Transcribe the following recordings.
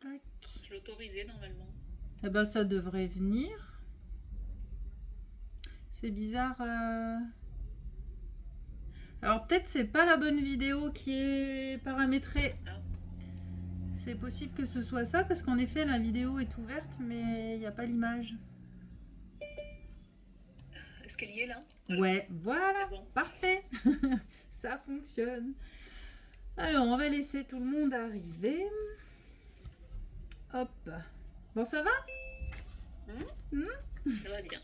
Tac. Je l'autorisais normalement. Eh ben, ça devrait venir. C'est bizarre. Alors, peut-être c'est pas la bonne vidéo qui est paramétrée. Ah, C'est possible que ce soit ça, parce qu'en effet, la vidéo est ouverte, mais il n'y a pas l'image. est-ce qu'elle y est là? Ouais, voilà, C'est bon. parfait. Ça fonctionne. Alors, on va laisser tout le monde arriver. Hop. Bon, ça va? Ça va bien.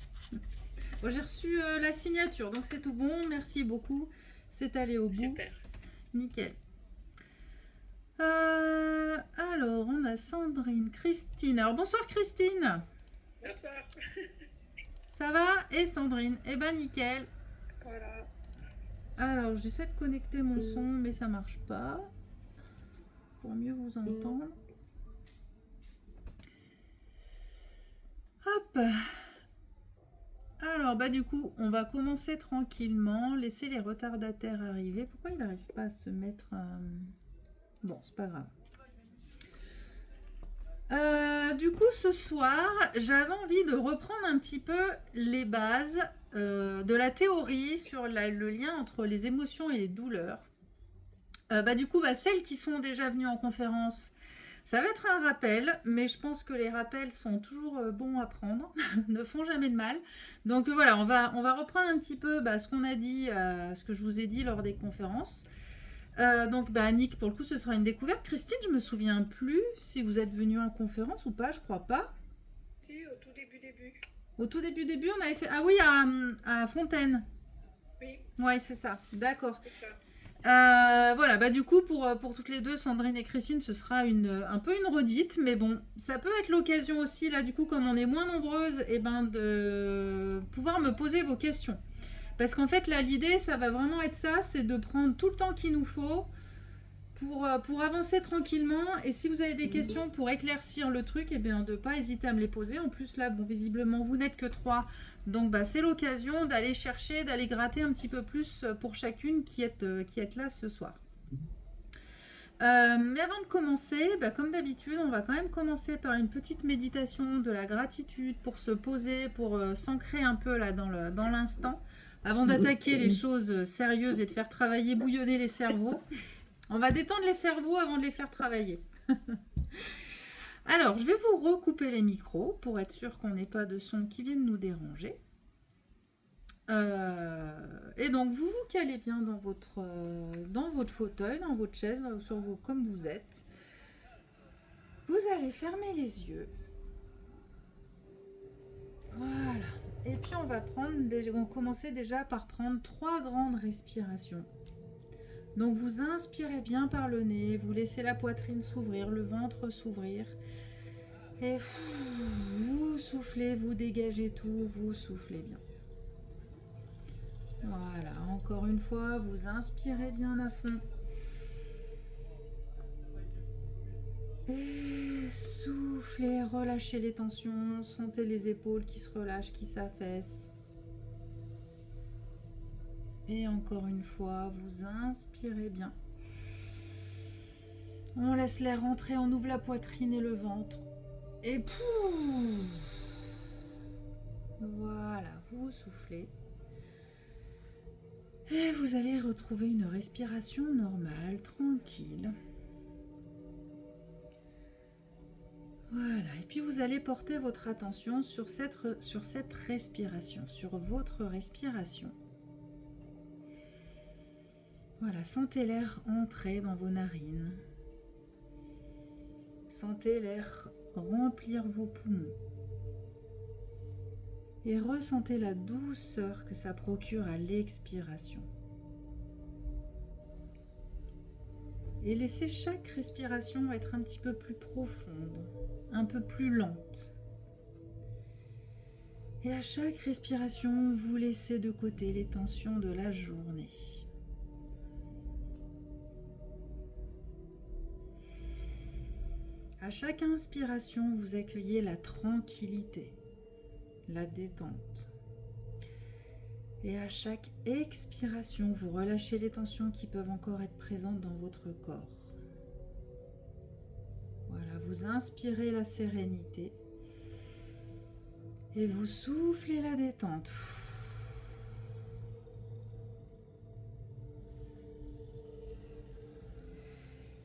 Bon, j'ai reçu la signature, donc c'est tout bon. Merci beaucoup. C'est allé au bout. Super. Nickel. Alors, on a Sandrine, Christine. Alors, bonsoir Christine. Bonsoir. Ça va? Et Sandrine? Eh ben, nickel. Voilà. Alors, j'essaie de connecter mon son, mais ça marche pas. Pour mieux vous entendre. Hop. Alors, bah du coup, on va commencer tranquillement. Laisser les retardataires arriver. Pourquoi il n'arrive pas à se mettre... Bon, c'est pas grave. Du coup, ce soir, j'avais envie de reprendre un petit peu les bases de la théorie sur le lien entre les émotions et les douleurs. Du coup, celles qui sont déjà venues en conférence, ça va être un rappel, mais je pense que les rappels sont toujours bons à prendre, ne font jamais de mal. Donc voilà, on va reprendre un petit peu ce qu'on a dit, ce que je vous ai dit lors des conférences. Donc Annick, pour le coup, ce sera une découverte. Christine, je me souviens plus si vous êtes venue en conférence ou pas, je crois pas. Si, au tout début. Au tout début, on avait fait... Ah oui, à Fontaine. Oui, Ouais, c'est ça, d'accord. c'est ça. Voilà, du coup, pour toutes les deux, Sandrine et Christine, ce sera un peu une redite, mais bon, ça peut être l'occasion aussi, là, du coup, comme on est moins nombreuses, de pouvoir me poser vos questions. Parce qu'en fait, là, l'idée, ça va vraiment être ça, c'est de prendre tout le temps qu'il nous faut pour avancer tranquillement. Et si vous avez des questions pour éclaircir le truc, de ne pas hésiter à me les poser. En plus, là, bon, visiblement, vous n'êtes que 3. Donc, c'est l'occasion d'aller chercher, d'aller gratter un petit peu plus pour chacune qui est là ce soir. Mais avant de commencer, comme d'habitude, on va quand même commencer par une petite méditation de la gratitude pour se poser, pour s'ancrer un peu là dans l'instant, avant d'attaquer les choses sérieuses et de faire travailler, bouillonner les cerveaux. On va détendre les cerveaux avant de les faire travailler. Alors, je vais vous recouper les micros pour être sûr qu'on n'ait pas de son qui viennent nous déranger. Et donc, vous vous calez bien dans votre fauteuil, dans votre chaise, comme vous êtes. Vous allez fermer les yeux. Voilà. Et puis, on va commencer déjà par prendre 3 grandes respirations. Donc vous inspirez bien par le nez, vous laissez la poitrine s'ouvrir, le ventre s'ouvrir. Et vous soufflez, vous dégagez tout, vous soufflez bien. Voilà, encore une fois, vous inspirez bien à fond. Et soufflez, relâchez les tensions, sentez les épaules qui se relâchent, qui s'affaissent. Et encore une fois, vous inspirez bien. On laisse l'air rentrer, on ouvre la poitrine et le ventre. Et voilà, vous soufflez. Et vous allez retrouver une respiration normale, tranquille. Voilà, et puis vous allez porter votre attention sur cette respiration, sur votre respiration. Voilà, sentez l'air entrer dans vos narines. Sentez l'air remplir vos poumons. Et ressentez la douceur que ça procure à l'expiration. Et laissez chaque respiration être un petit peu plus profonde, un peu plus lente. Et à chaque respiration, vous laissez de côté les tensions de la journée. À chaque inspiration, vous accueillez la tranquillité, la détente. Et à chaque expiration, vous relâchez les tensions qui peuvent encore être présentes dans votre corps. Voilà, vous inspirez la sérénité et vous soufflez la détente.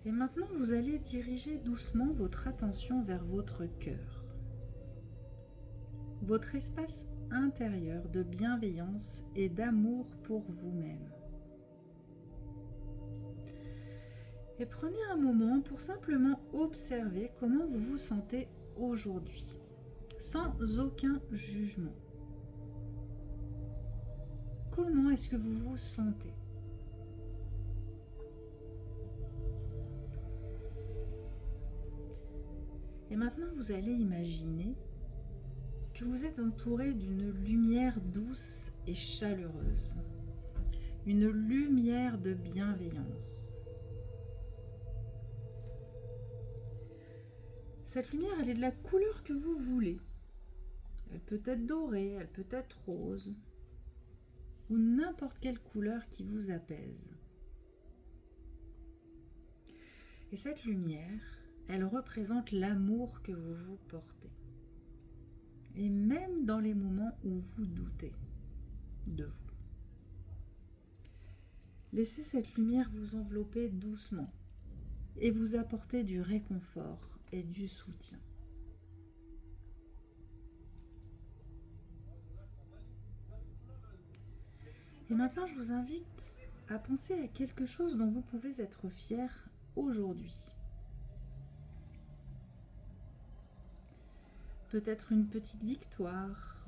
Et maintenant, vous allez diriger doucement votre attention vers votre cœur, votre espace intérieur de bienveillance et d'amour pour vous-même. Et prenez un moment pour simplement observer comment vous vous sentez aujourd'hui, sans aucun jugement. Comment est-ce que vous vous sentez ? Et maintenant, vous allez imaginer que vous êtes entouré d'une lumière douce et chaleureuse, une lumière de bienveillance. Cette lumière, elle est de la couleur que vous voulez. Elle peut être dorée, elle peut être rose, ou n'importe quelle couleur qui vous apaise. Et cette lumière, elle représente l'amour que vous vous portez. Et même dans les moments où vous doutez de vous. Laissez cette lumière vous envelopper doucement et vous apporter du réconfort et du soutien. Et maintenant, je vous invite à penser à quelque chose dont vous pouvez être fier aujourd'hui. Peut-être une petite victoire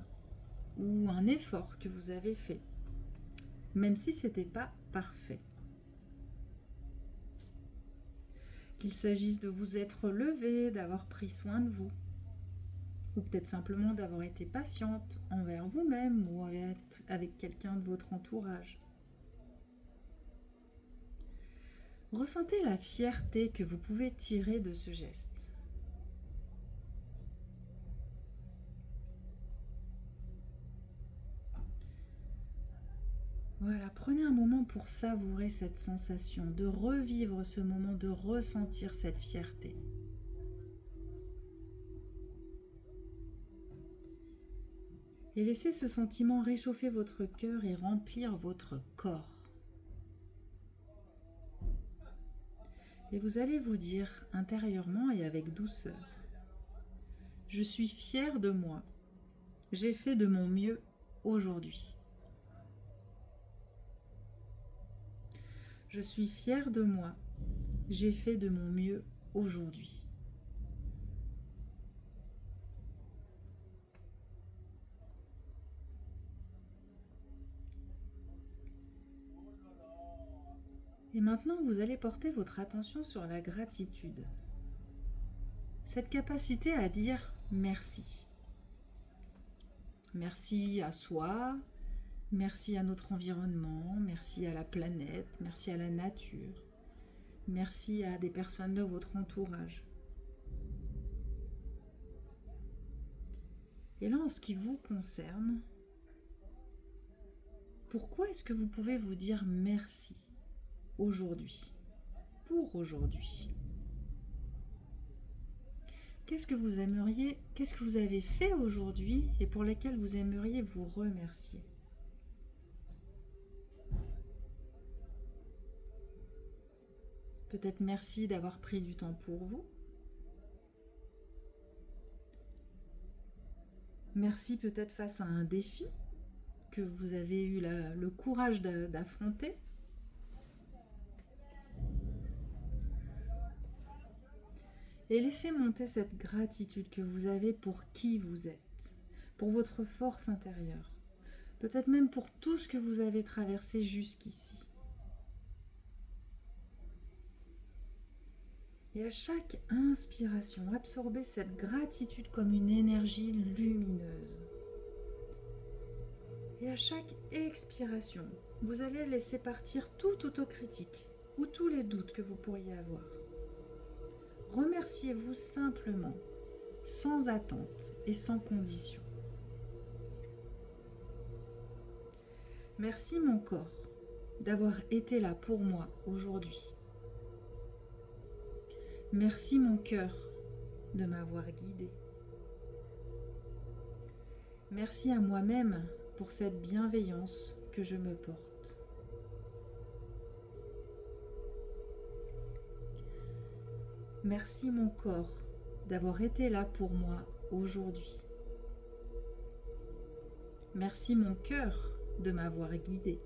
ou un effort que vous avez fait, même si ce n'était pas parfait. Qu'il s'agisse de vous être levé, d'avoir pris soin de vous, ou peut-être simplement d'avoir été patiente envers vous-même ou avec quelqu'un de votre entourage. Ressentez la fierté que vous pouvez tirer de ce geste. Voilà, prenez un moment pour savourer cette sensation, de revivre ce moment, de ressentir cette fierté. Et laissez ce sentiment réchauffer votre cœur et remplir votre corps. Et vous allez vous dire intérieurement et avec douceur, je suis fière de moi, j'ai fait de mon mieux aujourd'hui. Je suis fière de moi, j'ai fait de mon mieux aujourd'hui. Et maintenant, vous allez porter votre attention sur la gratitude. Cette capacité à dire merci. Merci à soi, merci à notre environnement, merci à la planète, merci à la nature, merci à des personnes de votre entourage. Et là, en ce qui vous concerne, pourquoi est-ce que vous pouvez vous dire merci aujourd'hui, pour aujourd'hui? Qu'est-ce que vous avez fait aujourd'hui et pour lesquels vous aimeriez vous remercier? Peut-être merci d'avoir pris du temps pour vous. Merci peut-être face à un défi que vous avez eu le courage d'affronter. Et laissez monter cette gratitude que vous avez pour qui vous êtes, pour votre force intérieure, peut-être même pour tout ce que vous avez traversé jusqu'ici. Et à chaque inspiration, absorbez cette gratitude comme une énergie lumineuse. Et à chaque expiration, vous allez laisser partir toute autocritique ou tous les doutes que vous pourriez avoir. Remerciez-vous simplement, sans attente et sans condition. Merci mon corps d'avoir été là pour moi aujourd'hui. Merci mon cœur de m'avoir guidée. Merci à moi-même pour cette bienveillance que je me porte. Merci mon corps d'avoir été là pour moi aujourd'hui. Merci mon cœur de m'avoir guidée.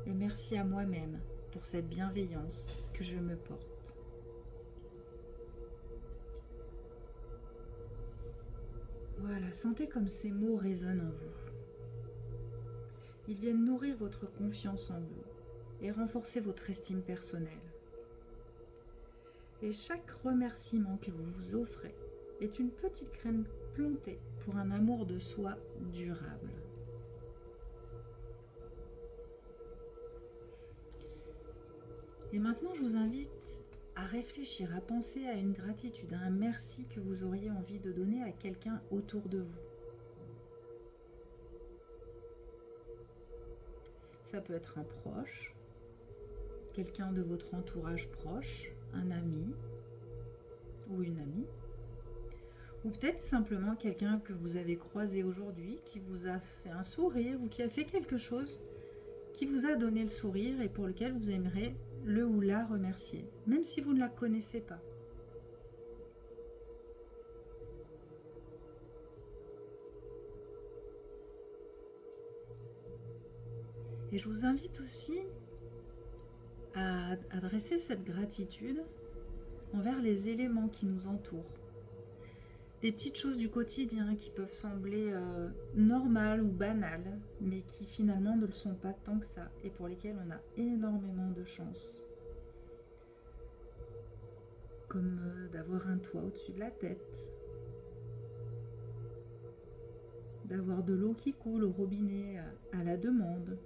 Et merci à moi-même pour cette bienveillance que je me porte. Voilà, sentez comme ces mots résonnent en vous. Ils viennent nourrir votre confiance en vous et renforcer votre estime personnelle. Et chaque remerciement que vous vous offrez est une petite graine plantée pour un amour de soi durable. Et maintenant, je vous invite à réfléchir, à penser à une gratitude, à un merci que vous auriez envie de donner à quelqu'un autour de vous. Ça peut être un proche, quelqu'un de votre entourage proche, un ami ou une amie, ou peut-être simplement quelqu'un que vous avez croisé aujourd'hui, qui vous a fait un sourire ou qui a fait quelque chose qui vous a donné le sourire et pour lequel vous aimerez le ou la remercier, même si vous ne la connaissez pas. Et je vous invite aussi à adresser cette gratitude envers les éléments qui nous entourent. Les petites choses du quotidien qui peuvent sembler normales ou banales, mais qui finalement ne le sont pas tant que ça, et pour lesquelles on a énormément de chance. Comme d'avoir un toit au-dessus de la tête, d'avoir de l'eau qui coule au robinet à la demande,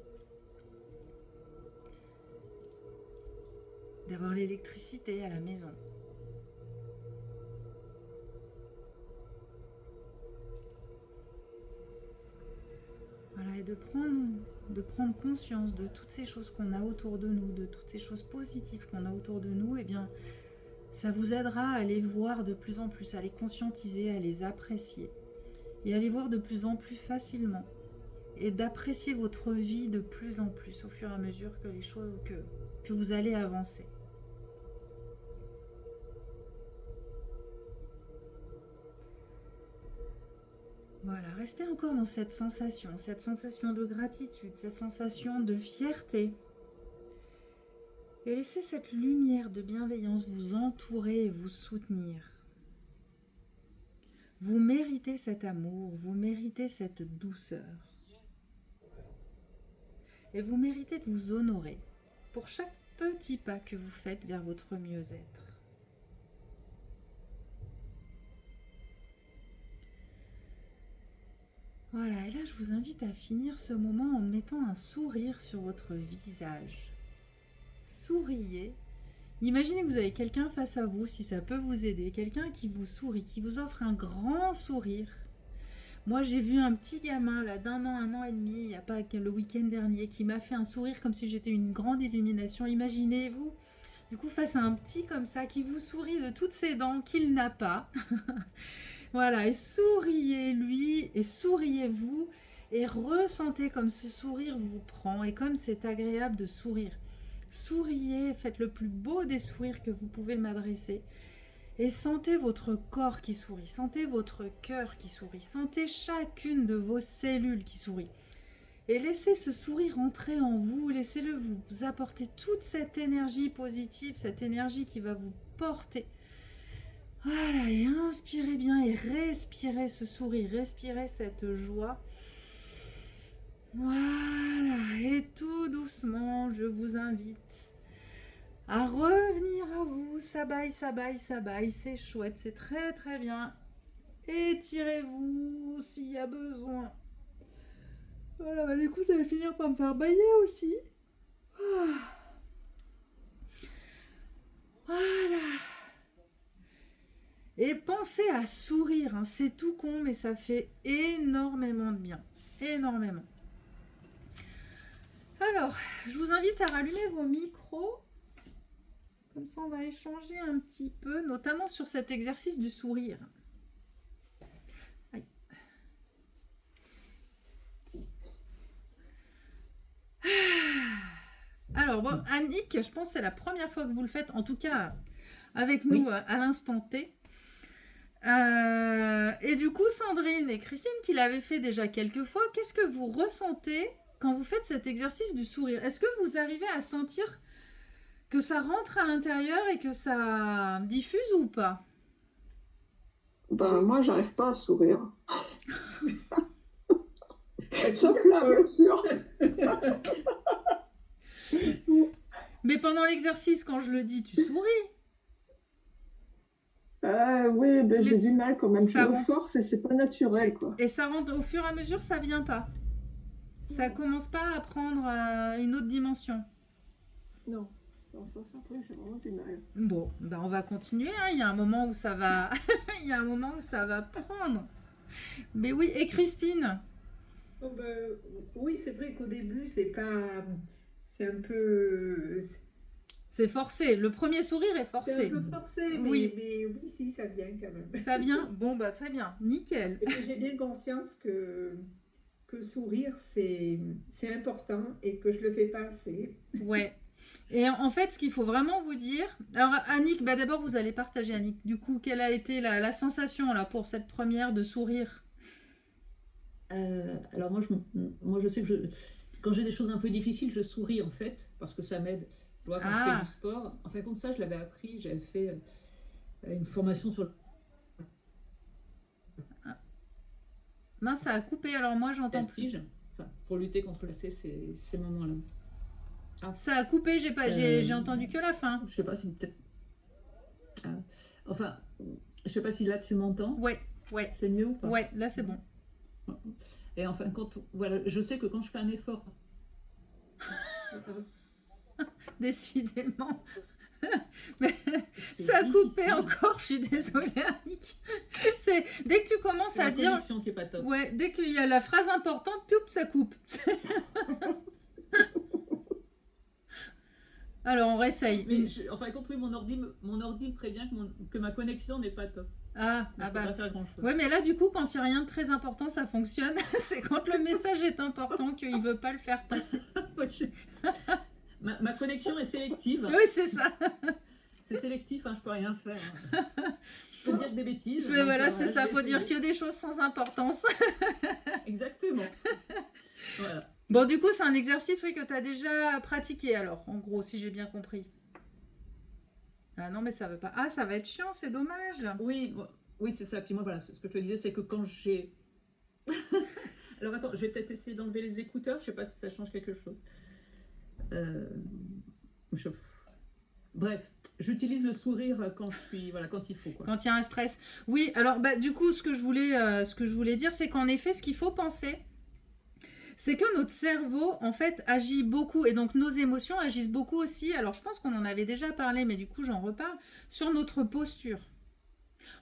d'avoir l'électricité à la maison. Voilà, et de prendre conscience de toutes ces choses qu'on a autour de nous, de toutes ces choses positives qu'on a autour de nous, eh bien, ça vous aidera à les voir de plus en plus, à les conscientiser, à les apprécier et à les voir de plus en plus facilement et d'apprécier votre vie de plus en plus au fur et à mesure que les choses que vous allez avancer. Voilà, restez encore dans cette sensation de gratitude, cette sensation de fierté. Et laissez cette lumière de bienveillance vous entourer et vous soutenir. Vous méritez cet amour, vous méritez cette douceur. Et vous méritez de vous honorer pour chaque petit pas que vous faites vers votre mieux-être. Voilà, et là je vous invite à finir ce moment en mettant un sourire sur votre visage. Souriez. Imaginez que vous avez quelqu'un face à vous, si ça peut vous aider, quelqu'un qui vous sourit, qui vous offre un grand sourire. Moi j'ai vu un petit gamin là d'1 an, 1 an et demi, il n'y a pas que le week-end dernier, qui m'a fait un sourire comme si j'étais une grande illumination. Imaginez-vous, du coup face à un petit comme ça, qui vous sourit de toutes ses dents qu'il n'a pas. Voilà, et souriez lui, et souriez-vous, et ressentez comme ce sourire vous prend, et comme c'est agréable de sourire. Souriez, faites le plus beau des sourires que vous pouvez m'adresser, et sentez votre corps qui sourit, sentez votre cœur qui sourit, sentez chacune de vos cellules qui sourit. Et laissez ce sourire entrer en vous, laissez-le vous apporter toute cette énergie positive, cette énergie qui va vous porter. Voilà, et inspirez bien et respirez ce sourire, respirez cette joie. Voilà, et tout doucement, je vous invite à revenir à vous. Ça baille, c'est chouette, c'est très très bien. Étirez-vous s'il y a besoin. Voilà, bah du coup, ça va finir par me faire bailler aussi. Voilà. Et pensez à sourire, hein. C'est tout con, mais ça fait énormément de bien. Énormément. Alors, je vous invite à rallumer vos micros. Comme ça, on va échanger un petit peu, notamment sur cet exercice du sourire. Aïe. Alors, bon, Annick, je pense que c'est la première fois que vous le faites, en tout cas avec nous à l'instant T. Et du coup, Sandrine et Christine, qui l'avaient fait déjà quelques fois, qu'est-ce que vous ressentez quand vous faites cet exercice du sourire? Est-ce que vous arrivez à sentir que ça rentre à l'intérieur et que ça diffuse ou pas? Ben, moi, j'arrive pas à sourire. Sauf là, bien sûr. Mais pendant l'exercice, quand je le dis, tu souris. Oui, ben, j'ai Mais du mal quand même. Je ça me rentre. force et c'est pas naturel, quoi. Et ça rentre au fur et à mesure, ça vient pas. Ça commence pas à prendre une autre dimension. Non. Dans ce sens-là, j'ai vraiment du mal. Bon, ben on va continuer. Hein. Il y a un moment où ça va, il y a un moment où ça va prendre. Mais oui. Et Christine? Oh, ben, oui, c'est vrai qu'au début, c'est pas. C'est un peu. C'est forcé. Le premier sourire est C'est un forcé. peu forcé, Oui. mais oui, si, ça vient quand même. Ça vient? Bon, bah très bien. Nickel. Et que j'ai bien conscience que sourire, c'est important et que je le fais pas assez. Ouais. Et en fait, ce qu'il faut vraiment vous dire... Alors, Annick, bah d'abord, vous allez partager, Annick. Du coup, quelle a été la sensation là, pour cette première de sourire? Alors moi, je sais que quand j'ai des choses un peu difficiles, je souris en fait, parce que ça m'aide. Tu vois, quand je fais Ah, du sport, en fin de compte, ça, je l'avais appris, j'avais fait une formation sur le mince, ça a coupé. Alors moi, j'entends plus. vertige, enfin, pour lutter contre ces moments-là. Ah, Ça a coupé, j'ai pas, j'ai entendu que la fin. je sais pas si peut-être... ah. Enfin, je sais pas si là tu m'entends, Ouais, ouais, c'est mieux ou pas? ouais, là c'est bon. Et en fin de compte, voilà, je sais que quand je fais un effort, Décidément. Mais c'est ça a coupé difficile. encore, je suis désolée, Annick. C'est dès que tu commences C'est à la dire, connexion qui est pas top. ouais, dès qu'il y a la phrase importante, poup, ça coupe. Alors on réessaye. Mais en fin de compte, oui, mon ordi me prévient que ma connexion n'est pas top. Ah, Mais ah je peux bah. pas faire grand-chose. Ouais, mais là, du coup, quand il n'y a rien de très important, ça fonctionne. C'est quand le message est important qu'il ne veut pas le faire passer. Ouais, ma connexion est sélective. Oui, c'est ça. C'est sélectif, hein, je peux rien faire. Je peux dire des bêtises. Mais donc, voilà, c'est je ça. vais Faut dire essayer. que des choses sans importance. Exactement. Voilà. Bon, du coup, c'est un exercice, oui, que tu as déjà pratiqué, alors, en gros, si j'ai bien compris. Ah non, mais ça veut pas. Ah, ça va être chiant, c'est dommage. Oui, oui, c'est ça. Puis moi, voilà, ce que je te disais, c'est que quand j'ai... Alors attends, je vais peut-être essayer d'enlever les écouteurs. Je sais pas si ça change quelque chose. Je- Bref, j'utilise le sourire quand je suis, voilà, quand il faut, quoi. Quand il y a un stress. Oui, alors, bah, du coup, ce que je voulais dire, c'est qu'en effet, ce qu'il faut penser, c'est que notre cerveau, en fait, agit beaucoup, et donc nos émotions agissent beaucoup aussi. Alors, je pense qu'on en avait déjà parlé, mais du coup, j'en reparle, sur notre posture.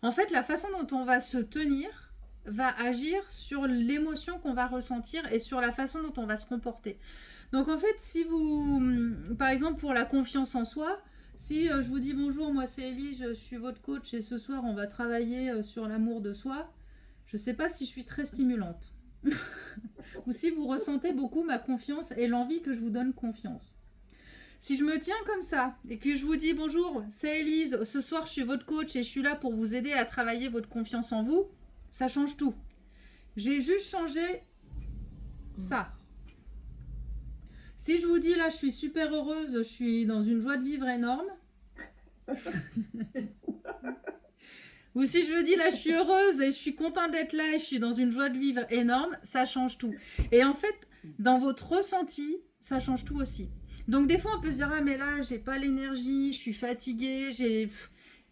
En fait, la façon dont on va se tenir va agir sur l'émotion qu'on va ressentir et sur la façon dont on va se comporter. Donc, en fait, si vous, par exemple, pour la confiance en soi, si je vous dis bonjour, moi c'est Ellie, je suis votre coach et ce soir on va travailler sur l'amour de soi, je ne sais pas si je suis très stimulante. Ou si vous ressentez beaucoup ma confiance et l'envie que je vous donne confiance. Si je me tiens comme ça et que je vous dis bonjour, c'est Élise, ce soir je suis votre coach et je suis là pour vous aider à travailler votre confiance en vous, ça change tout. J'ai juste changé ça. Si je vous dis là je suis super heureuse, je suis dans une joie de vivre énorme. Ou si je me dis là je suis heureuse et je suis contente d'être là et je suis dans une joie de vivre énorme, ça change tout. Et en fait, dans votre ressenti, ça change tout aussi. Donc des fois on peut se dire ah mais là j'ai pas l'énergie, je suis fatiguée,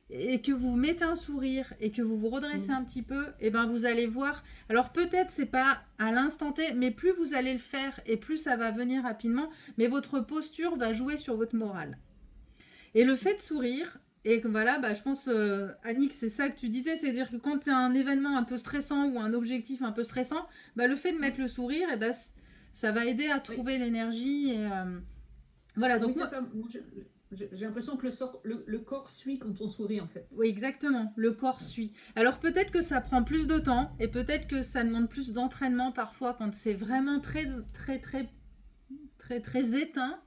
et que vous mettez un sourire et que vous vous redressez un petit peu, et ben vous allez voir. Alors peut-être c'est pas à l'instant T, mais plus vous allez le faire et plus ça va venir rapidement, mais votre posture va jouer sur votre morale. Et le fait de sourire, et que voilà, bah, je pense, Annick, c'est ça que tu disais, c'est-à-dire que quand tu as un événement un peu stressant ou un objectif un peu stressant, bah, le fait de mettre le sourire, et bah, ça va aider à trouver l'énergie. Et, voilà, donc Oui, c'est moi, ça. J'ai l'impression que le corps suit quand on sourit, en fait. Oui, exactement. Le corps suit. Alors peut-être que ça prend plus de temps et peut-être que ça demande plus d'entraînement parfois quand c'est vraiment très, très, très, très, très éteint.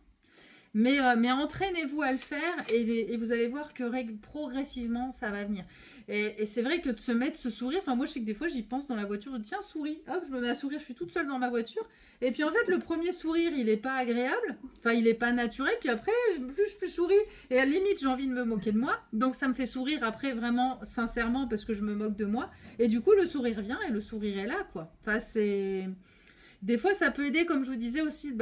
Mais entraînez-vous à le faire et vous allez voir que progressivement, ça va venir. Et c'est vrai que de se mettre ce sourire, enfin moi je sais que des fois j'y pense dans la voiture, je dis tiens souris, hop je me mets à sourire, je suis toute seule dans ma voiture. Et puis en fait le premier sourire il est pas agréable, enfin il est pas naturel, puis après plus je souris et à la limite j'ai envie de me moquer de moi. Donc ça me fait sourire après vraiment sincèrement parce que je me moque de moi. Et du coup le sourire vient et le sourire est là quoi. Enfin c'est... Des fois, ça peut aider, comme je vous disais aussi,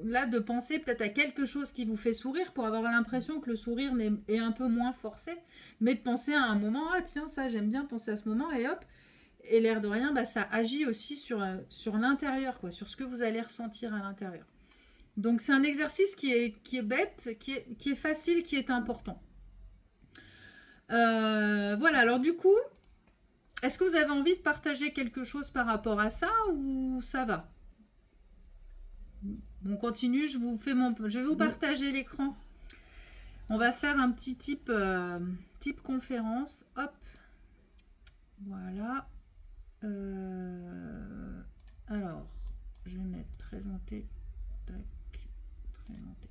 là, de penser peut-être à quelque chose qui vous fait sourire pour avoir l'impression que le sourire est un peu moins forcé, mais de penser à un moment, ah tiens, ça, j'aime bien penser à ce moment, et hop, et l'air de rien, ça agit aussi sur l'intérieur, quoi, sur ce que vous allez ressentir à l'intérieur. Donc, c'est un exercice qui est bête, qui est facile, qui est important. Voilà, alors du coup, est-ce que vous avez envie de partager quelque chose par rapport à ça, ou ça va ? On continue, je vais vous partager l'écran. On va faire un petit type conférence. Hop. Voilà. Alors, je vais mettre présenter. Tac, présenter.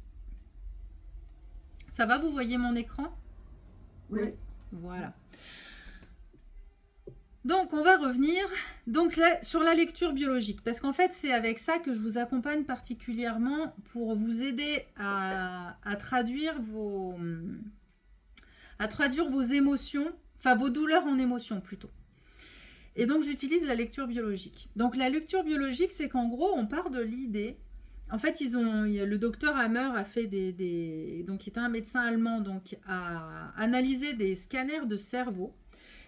Ça va, vous voyez mon écran? Oui. Voilà. Donc, on va revenir là, sur la lecture biologique, parce qu'en fait, c'est avec ça que je vous accompagne particulièrement pour vous aider à traduire vos émotions, enfin vos douleurs en émotions plutôt. Et donc, j'utilise la lecture biologique. Donc, la lecture biologique, c'est qu'en gros, on part de l'idée. En fait, le docteur Hammer a fait donc, il était un médecin allemand, donc a analysé des scanners de cerveau.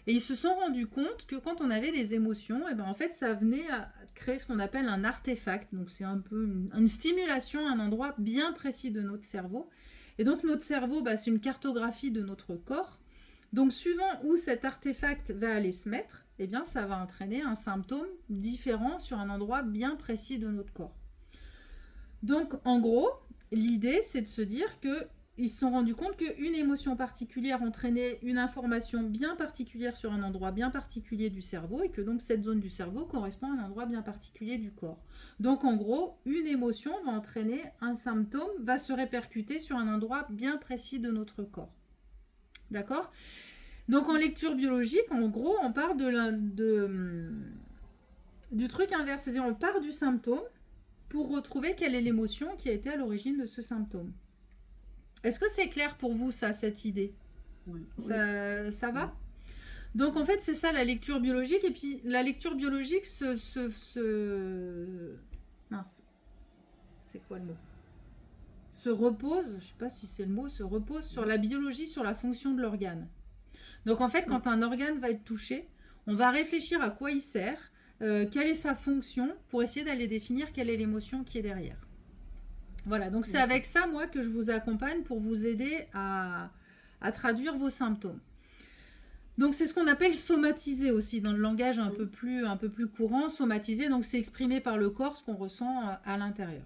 Et ils se sont rendus compte que quand on avait des émotions, et en fait, ça venait à créer ce qu'on appelle un artefact. Donc, c'est un peu une stimulation à un endroit bien précis de notre cerveau. Et donc, notre cerveau, c'est une cartographie de notre corps. Donc, suivant où cet artefact va aller se mettre, ça va entraîner un symptôme différent sur un endroit bien précis de notre corps. Donc, en gros, l'idée, c'est de se dire que ils se sont rendus compte qu'une émotion particulière entraînait une information bien particulière sur un endroit bien particulier du cerveau et que donc cette zone du cerveau correspond à un endroit bien particulier du corps. Donc en gros, une émotion va entraîner un symptôme, va se répercuter sur un endroit bien précis de notre corps. D'accord ? Donc en lecture biologique, en gros, on part du truc inverse, c'est-à-dire on part du symptôme pour retrouver quelle est l'émotion qui a été à l'origine de ce symptôme. Est-ce que c'est clair pour vous, ça, cette idée ? Oui. Ça va ? Donc, en fait, c'est ça, la lecture biologique. Et puis, la lecture biologique mince. C'est quoi le mot ? Se repose, je ne sais pas si c'est le mot, se repose sur la biologie, sur la fonction de l'organe. Donc, en fait, quand un organe va être touché, on va réfléchir à quoi il sert, quelle est sa fonction, pour essayer d'aller définir quelle est l'émotion qui est derrière. Voilà, donc c'est avec ça, moi, que je vous accompagne pour vous aider à traduire vos symptômes. Donc, c'est ce qu'on appelle somatiser aussi, dans le langage un peu plus courant. Somatiser, donc c'est exprimer par le corps ce qu'on ressent à l'intérieur.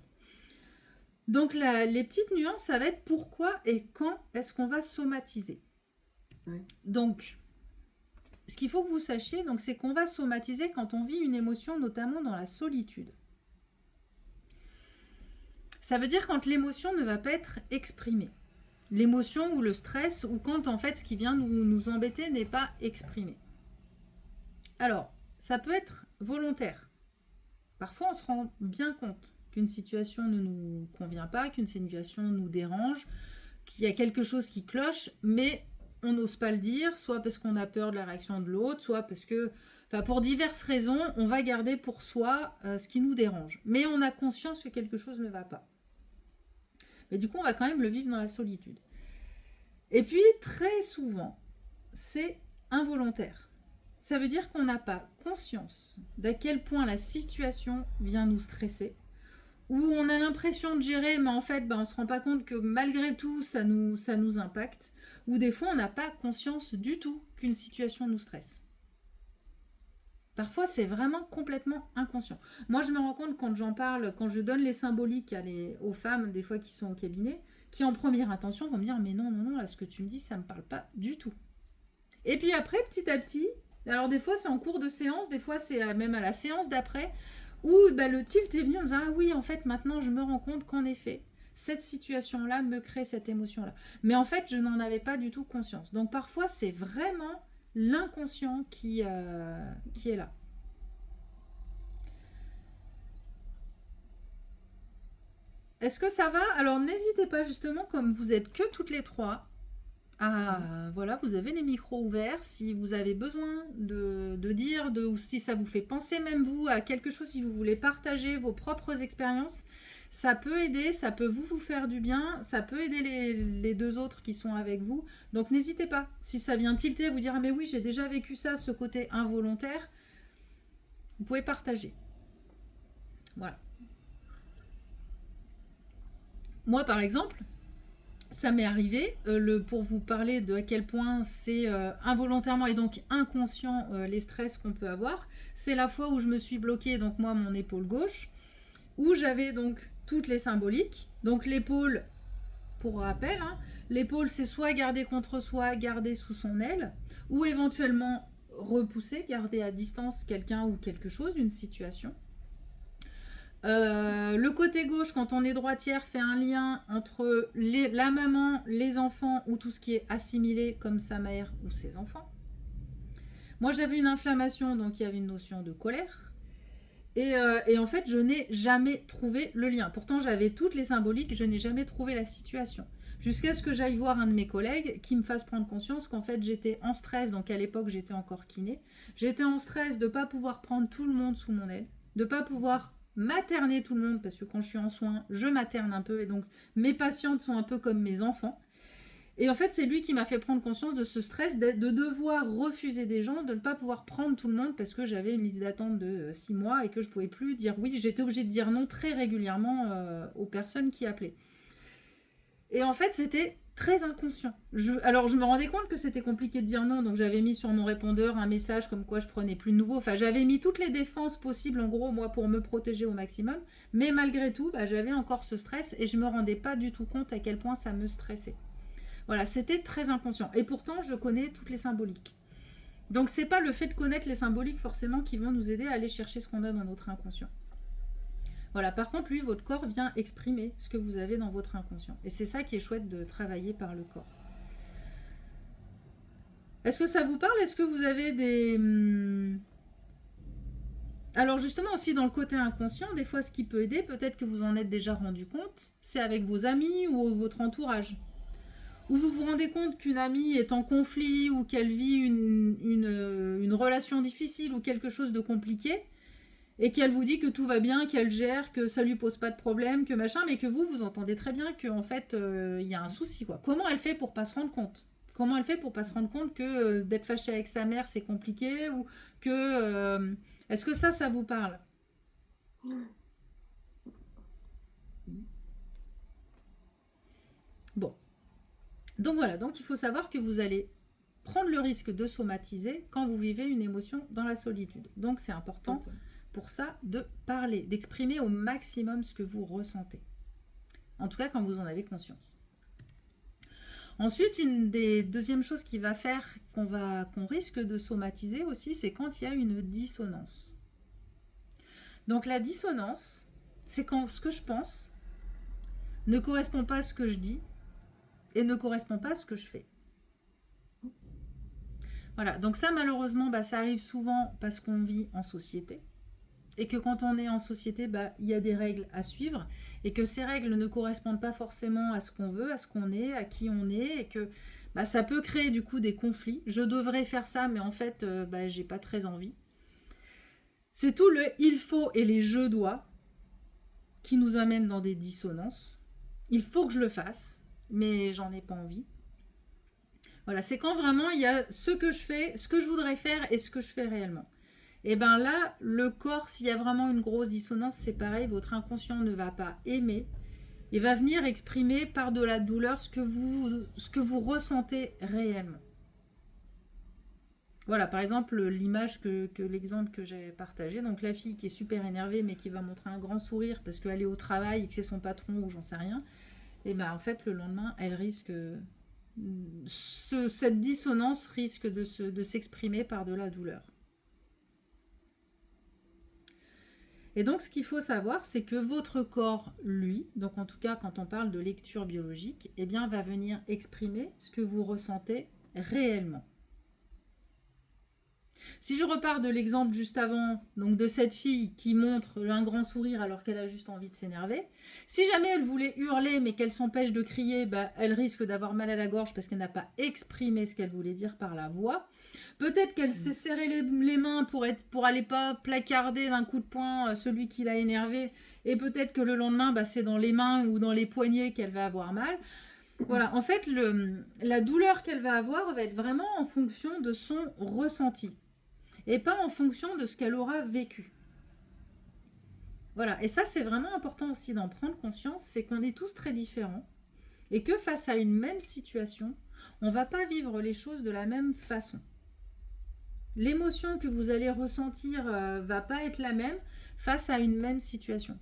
Donc, les petites nuances, ça va être pourquoi et quand est-ce qu'on va somatiser. Oui. Donc, ce qu'il faut que vous sachiez, donc, c'est qu'on va somatiser quand on vit une émotion, notamment dans la solitude. Ça veut dire quand l'émotion ne va pas être exprimée. L'émotion ou le stress, ou quand en fait ce qui vient nous embêter n'est pas exprimé. Alors, ça peut être volontaire. Parfois, on se rend bien compte qu'une situation ne nous convient pas, qu'une situation nous dérange, qu'il y a quelque chose qui cloche, mais on n'ose pas le dire, soit parce qu'on a peur de la réaction de l'autre, soit parce que... Enfin, pour diverses raisons, on va garder pour soi ce qui nous dérange. Mais on a conscience que quelque chose ne va pas. Mais du coup, on va quand même le vivre dans la solitude. Et puis, très souvent, c'est involontaire. Ça veut dire qu'on n'a pas conscience d'à quel point la situation vient nous stresser, ou on a l'impression de gérer, mais en fait, on ne se rend pas compte que malgré tout, ça nous impacte, ou des fois, on n'a pas conscience du tout qu'une situation nous stresse. Parfois, c'est vraiment complètement inconscient. Moi, je me rends compte quand j'en parle, quand je donne les symboliques aux femmes, des fois qui sont au cabinet, qui en première intention vont me dire mais non, non, non, là ce que tu me dis, ça me parle pas du tout. Et puis après, petit à petit, alors des fois c'est en cours de séance, des fois c'est même à la séance d'après, où bah, le tilt est venu en me disant ah oui, en fait maintenant je me rends compte qu'en effet, cette situation-là me crée cette émotion-là. Mais en fait, je n'en avais pas du tout conscience. Donc parfois, c'est vraiment l'inconscient qui est là. Est-ce que ça va? Alors n'hésitez pas justement, comme vous êtes que toutes les trois, voilà, vous avez les micros ouverts. Si vous avez besoin de dire, ou si ça vous fait penser même vous à quelque chose, si vous voulez partager vos propres expériences, ça peut aider, ça peut vous faire du bien, ça peut aider les deux autres qui sont avec vous. Donc n'hésitez pas. Si ça vient tilter, vous dire ah mais oui, j'ai déjà vécu ça, ce côté involontaire, vous pouvez partager. Voilà. Moi, par exemple, ça m'est arrivé, pour vous parler de à quel point c'est involontairement et donc inconscient les stress qu'on peut avoir. C'est la fois où je me suis bloquée, donc moi, mon épaule gauche, où j'avais donc toutes les symboliques. Donc l'épaule, pour rappel, hein, l'épaule, c'est soit garder contre soi, garder sous son aile, ou éventuellement repousser, garder à distance quelqu'un ou quelque chose, une situation. Le côté gauche, quand on est droitière, fait un lien entre la maman, les enfants ou tout ce qui est assimilé comme sa mère ou ses enfants. Moi, j'avais une inflammation, donc il y avait une notion de colère. Et en fait, je n'ai jamais trouvé le lien. Pourtant, j'avais toutes les symboliques, je n'ai jamais trouvé la situation. Jusqu'à ce que j'aille voir un de mes collègues qui me fasse prendre conscience qu'en fait, j'étais en stress. Donc à l'époque, j'étais encore kiné. J'étais en stress de ne pas pouvoir prendre tout le monde sous mon aile, de ne pas pouvoir materner tout le monde, parce que quand je suis en soins, je materne un peu, et donc mes patientes sont un peu comme mes enfants. Et en fait, c'est lui qui m'a fait prendre conscience de ce stress de devoir refuser des gens, de ne pas pouvoir prendre tout le monde, parce que j'avais une liste d'attente de 6 mois et que je ne pouvais plus dire oui. J'étais obligée de dire non très régulièrement aux personnes qui appelaient. Et en fait, c'était très inconscient. Alors, je me rendais compte que c'était compliqué de dire non, donc j'avais mis sur mon répondeur un message comme quoi je prenais plus de nouveau. Enfin, j'avais mis toutes les défenses possibles, en gros, moi, pour me protéger au maximum. Mais malgré tout, j'avais encore ce stress et je me rendais pas du tout compte à quel point ça me stressait. Voilà, c'était très inconscient. Et pourtant, je connais toutes les symboliques. Donc, c'est pas le fait de connaître les symboliques, forcément, qui vont nous aider à aller chercher ce qu'on a dans notre inconscient. Voilà, par contre, lui, votre corps vient exprimer ce que vous avez dans votre inconscient. Et c'est ça qui est chouette de travailler par le corps. Est-ce que ça vous parle? Est-ce que vous avez des... Alors justement aussi dans le côté inconscient, des fois ce qui peut aider, peut-être que vous en êtes déjà rendu compte, c'est avec vos amis ou votre entourage. Où vous vous rendez compte qu'une amie est en conflit ou qu'elle vit une relation difficile ou quelque chose de compliqué, et qu'elle vous dit que tout va bien, qu'elle gère, que ça lui pose pas de problème, que machin, mais que vous entendez très bien qu'en fait, il y a un souci, quoi. Comment elle fait pour pas se rendre compte? Comment elle fait pour pas se rendre compte que d'être fâchée avec sa mère, c'est compliqué, ou que... Est-ce que ça vous parle? Bon. Donc voilà, donc il faut savoir que vous allez prendre le risque de somatiser quand vous vivez une émotion dans la solitude. Donc c'est important... Okay. Pour ça, de parler, d'exprimer au maximum ce que vous ressentez. En tout cas, quand vous en avez conscience. Ensuite, une des deuxièmes choses qui va faire qu'on risque de somatiser aussi, c'est quand il y a une dissonance. Donc la dissonance, c'est quand ce que je pense ne correspond pas à ce que je dis et ne correspond pas à ce que je fais. Voilà, donc ça malheureusement, ça arrive souvent parce qu'on vit en société. Et que quand on est en société, il y a des règles à suivre et que ces règles ne correspondent pas forcément à ce qu'on veut, à ce qu'on est, à qui on est, et que ça peut créer du coup des conflits. Je devrais faire ça, mais en fait, j'ai pas très envie. C'est tout le « il faut » et les « je dois » qui nous amènent dans des dissonances. Il faut que je le fasse, mais j'en ai pas envie. Voilà, c'est quand vraiment il y a ce que je fais, ce que je voudrais faire et ce que je fais réellement. Et bien là, le corps, s'il y a vraiment une grosse dissonance, c'est pareil, votre inconscient ne va pas aimer. Il va venir exprimer par de la douleur ce que vous ressentez réellement. Voilà, par exemple, l'image l'exemple que j'ai partagé. Donc la fille qui est super énervée, mais qui va montrer un grand sourire parce qu'elle est au travail et que c'est son patron ou j'en sais rien. et ben en fait le lendemain, elle risque cette dissonance risque de s'exprimer par de la douleur. Et donc, ce qu'il faut savoir, c'est que votre corps, lui, donc en tout cas quand on parle de lecture biologique, eh bien, va venir exprimer ce que vous ressentez réellement. Si je repars de l'exemple juste avant, donc de cette fille qui montre un grand sourire alors qu'elle a juste envie de s'énerver, si jamais elle voulait hurler mais qu'elle s'empêche de crier, bah, elle risque d'avoir mal à la gorge parce qu'elle n'a pas exprimé ce qu'elle voulait dire par la voix. Peut-être qu'elle s'est serré les mains pour aller pas placarder d'un coup de poing celui qui l'a énervé, et peut-être que le lendemain, bah, c'est dans les mains ou dans les poignets qu'elle va avoir mal. Voilà, en fait, la douleur qu'elle va avoir va être vraiment en fonction de son ressenti, et pas en fonction de ce qu'elle aura vécu. Voilà, et ça, c'est vraiment important aussi d'en prendre conscience, c'est qu'on est tous très différents, et que face à une même situation, on ne va pas vivre les choses de la même façon. L'émotion que vous allez ressentir va pas être la même face à une même situation.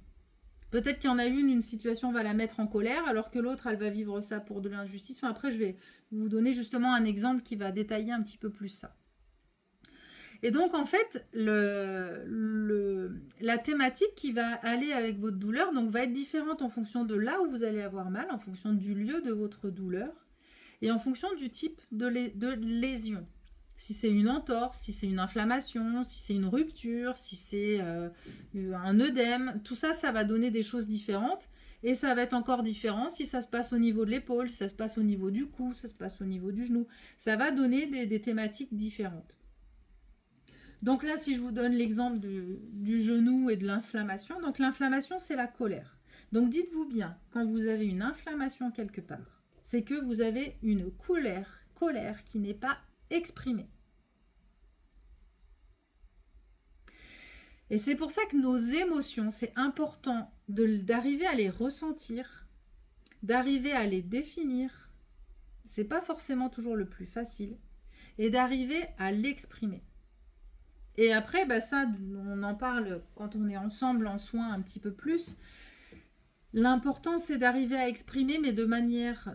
Peut-être qu'il y en a une situation va la mettre en colère, alors que l'autre, elle va vivre ça pour de l'injustice. Enfin, après, je vais vous donner justement un exemple qui va détailler un petit peu plus ça. Et donc, en fait, la thématique qui va aller avec votre douleur donc, va être différente en fonction de là où vous allez avoir mal, en fonction du lieu de votre douleur, et en fonction du type de lésion. Si c'est une entorse, si c'est une inflammation, si c'est une rupture, si c'est un œdème, tout ça, ça va donner des choses différentes. Et ça va être encore différent si ça se passe au niveau de l'épaule, si ça se passe au niveau du cou, si ça se passe au niveau du genou. Ça va donner des thématiques différentes. Donc là, si je vous donne l'exemple du genou et de l'inflammation, donc l'inflammation, c'est la colère. Donc dites-vous bien, quand vous avez une inflammation quelque part, c'est que vous avez une colère qui n'est pas exprimée. Et c'est pour ça que nos émotions, c'est important d'arriver à les ressentir, d'arriver à les définir. C'est pas forcément toujours le plus facile, et d'arriver à l'exprimer. Et après, bah ça, on en parle quand on est ensemble en soins un petit peu plus. L'important, c'est d'arriver à exprimer, mais de manière,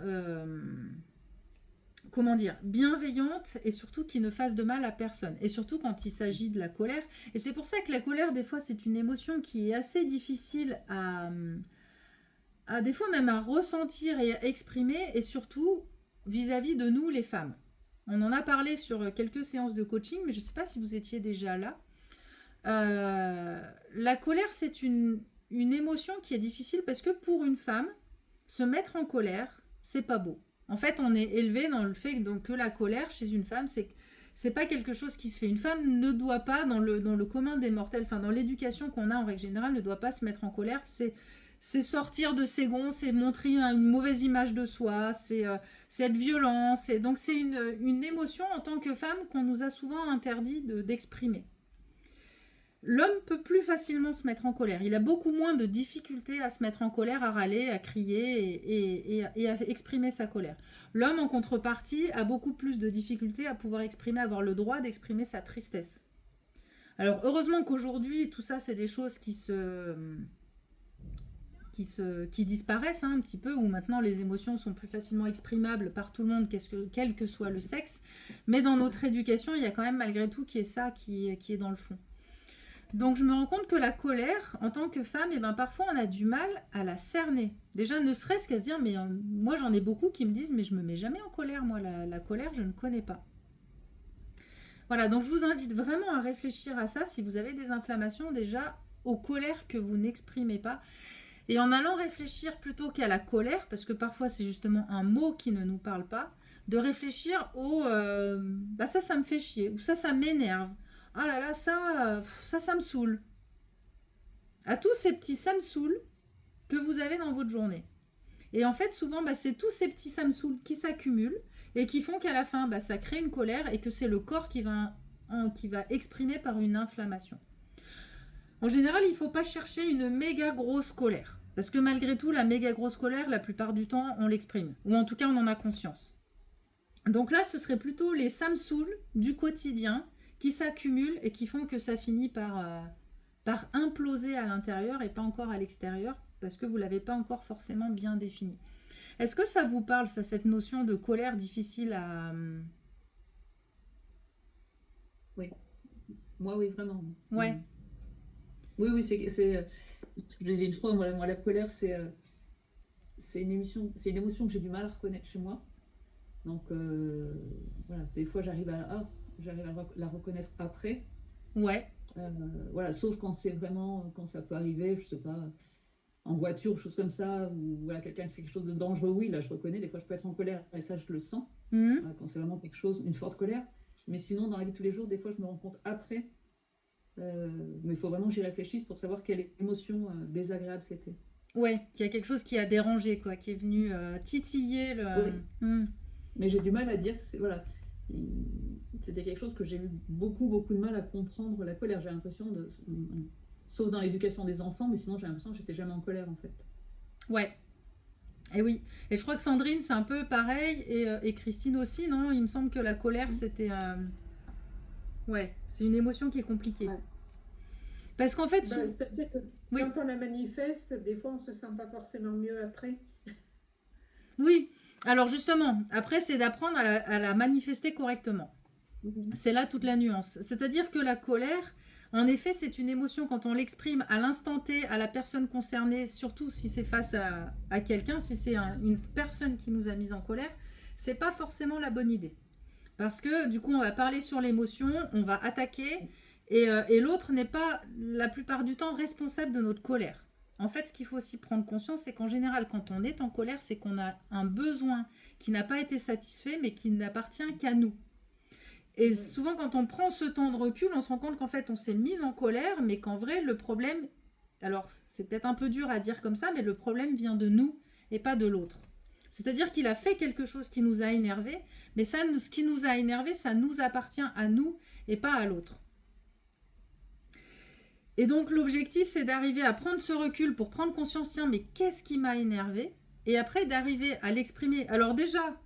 bienveillante, et surtout qui ne fasse de mal à personne. Et surtout quand il s'agit de la colère. Et c'est pour ça que la colère, des fois, c'est une émotion qui est assez difficile à des fois même à ressentir et à exprimer, et surtout vis-à-vis de nous, les femmes. On en a parlé sur quelques séances de coaching, mais je ne sais pas si vous étiez déjà là. La colère, c'est une émotion qui est difficile parce que pour une femme, se mettre en colère, c'est pas beau. En fait, on est élevé dans le fait que la colère chez une femme, c'est pas quelque chose qui se fait. Une femme ne doit pas, dans le commun des mortels, enfin dans l'éducation qu'on a en règle générale, ne doit pas se mettre en colère. C'est sortir de ses gonds, c'est montrer une mauvaise image de soi, c'est être violent. Donc c'est une émotion en tant que femme qu'on nous a souvent interdit d'exprimer. L'homme peut plus facilement se mettre en colère. Il a beaucoup moins de difficultés à se mettre en colère, à râler, à crier et à exprimer sa colère. L'homme, en contrepartie, a beaucoup plus de difficultés à pouvoir avoir le droit d'exprimer sa tristesse. Alors, heureusement qu'aujourd'hui, tout ça, c'est des choses qui disparaissent un petit peu, où maintenant les émotions sont plus facilement exprimables par tout le monde, quel que soit le sexe. Mais dans notre éducation, il y a quand même malgré tout qui est dans le fond. Donc je me rends compte que la colère, en tant que femme, parfois on a du mal à la cerner. Déjà, ne serait-ce qu'à se dire, mais moi j'en ai beaucoup qui me disent, mais je me mets jamais en colère, moi la colère, je ne connais pas. Voilà, donc je vous invite vraiment à réfléchir à ça, si vous avez des inflammations, déjà aux colères que vous n'exprimez pas. Et en allant réfléchir plutôt qu'à la colère, parce que parfois c'est justement un mot qui ne nous parle pas, de réfléchir au ça me fait chier, ou ça m'énerve. Ah là là, ça me saoule. À tous ces petits ça me saoule que vous avez dans votre journée. Et en fait, souvent, c'est tous ces petits ça me saoule qui s'accumulent et qui font qu'à la fin, ça crée une colère et que c'est le corps qui va exprimer par une inflammation. En général, il ne faut pas chercher une méga grosse colère. Parce que malgré tout, la méga grosse colère, la plupart du temps, on l'exprime. Ou en tout cas, on en a conscience. Donc là, ce serait plutôt les ça me saoule du quotidien qui s'accumulent et qui font que ça finit par imploser à l'intérieur et pas encore à l'extérieur, parce que vous ne l'avez pas encore forcément bien défini. Est-ce que ça vous parle, ça, cette notion de colère difficile à... Oui. Moi, oui, vraiment. Ouais, Oui, oui, ce que je disais une fois, moi, la colère, c'est une émotion que j'ai du mal à reconnaître chez moi. Donc, voilà, des fois, j'arrive à la reconnaître après. ouais. Euh, voilà, sauf quand ça peut arriver, je sais pas, en voiture ou choses comme ça, ou voilà, quelqu'un qui fait quelque chose de dangereux, oui, là, je reconnais, des fois, je peux être en colère, et ça, je le sens, Mhm. quand c'est vraiment quelque chose, une forte colère. Mais sinon, dans la vie de tous les jours, des fois, je me rends compte après. Mais il faut vraiment que j'y réfléchisse pour savoir quelle émotion désagréable c'était. Ouais, qu'il y a quelque chose qui a dérangé, quoi, qui est venu titiller le... Oui, Mhm. mais j'ai du mal à dire que voilà, c'était quelque chose que j'ai eu beaucoup, beaucoup de mal à comprendre, la colère. J'ai l'impression sauf dans l'éducation des enfants, mais sinon j'ai l'impression que j'étais jamais en colère en fait. Ouais, et oui. Et je crois que Sandrine, c'est un peu pareil, et Christine aussi, non? Il me semble que la colère, c'était... Ouais, c'est une émotion qui est compliquée. Ouais. Parce qu'en fait, C'est-à-dire que oui, quand on la manifeste, des fois, on se sent pas forcément mieux après. oui. Alors justement, après, c'est d'apprendre à la manifester correctement. C'est là toute la nuance. C'est-à-dire que la colère, en effet, c'est une émotion quand on l'exprime à l'instant T, à la personne concernée, surtout si c'est face à quelqu'un, si c'est une personne qui nous a mis en colère, c'est pas forcément la bonne idée. Parce que du coup, on va parler sur l'émotion, on va attaquer, et l'autre n'est pas la plupart du temps responsable de notre colère. En fait, ce qu'il faut aussi prendre conscience, c'est qu'en général, quand on est en colère, c'est qu'on a un besoin qui n'a pas été satisfait, mais qui n'appartient qu'à nous. Et souvent, quand on prend ce temps de recul, on se rend compte qu'en fait, on s'est mis en colère, mais qu'en vrai, le problème, alors c'est peut-être un peu dur à dire comme ça, mais le problème vient de nous et pas de l'autre. C'est-à-dire qu'il a fait quelque chose qui nous a énervés, mais ça, ce qui nous a énervés, ça nous appartient à nous et pas à l'autre. Et donc, l'objectif, c'est d'arriver à prendre ce recul pour prendre conscience, tiens, mais qu'est-ce qui m'a énervé? Et après, d'arriver à l'exprimer. Alors déjà,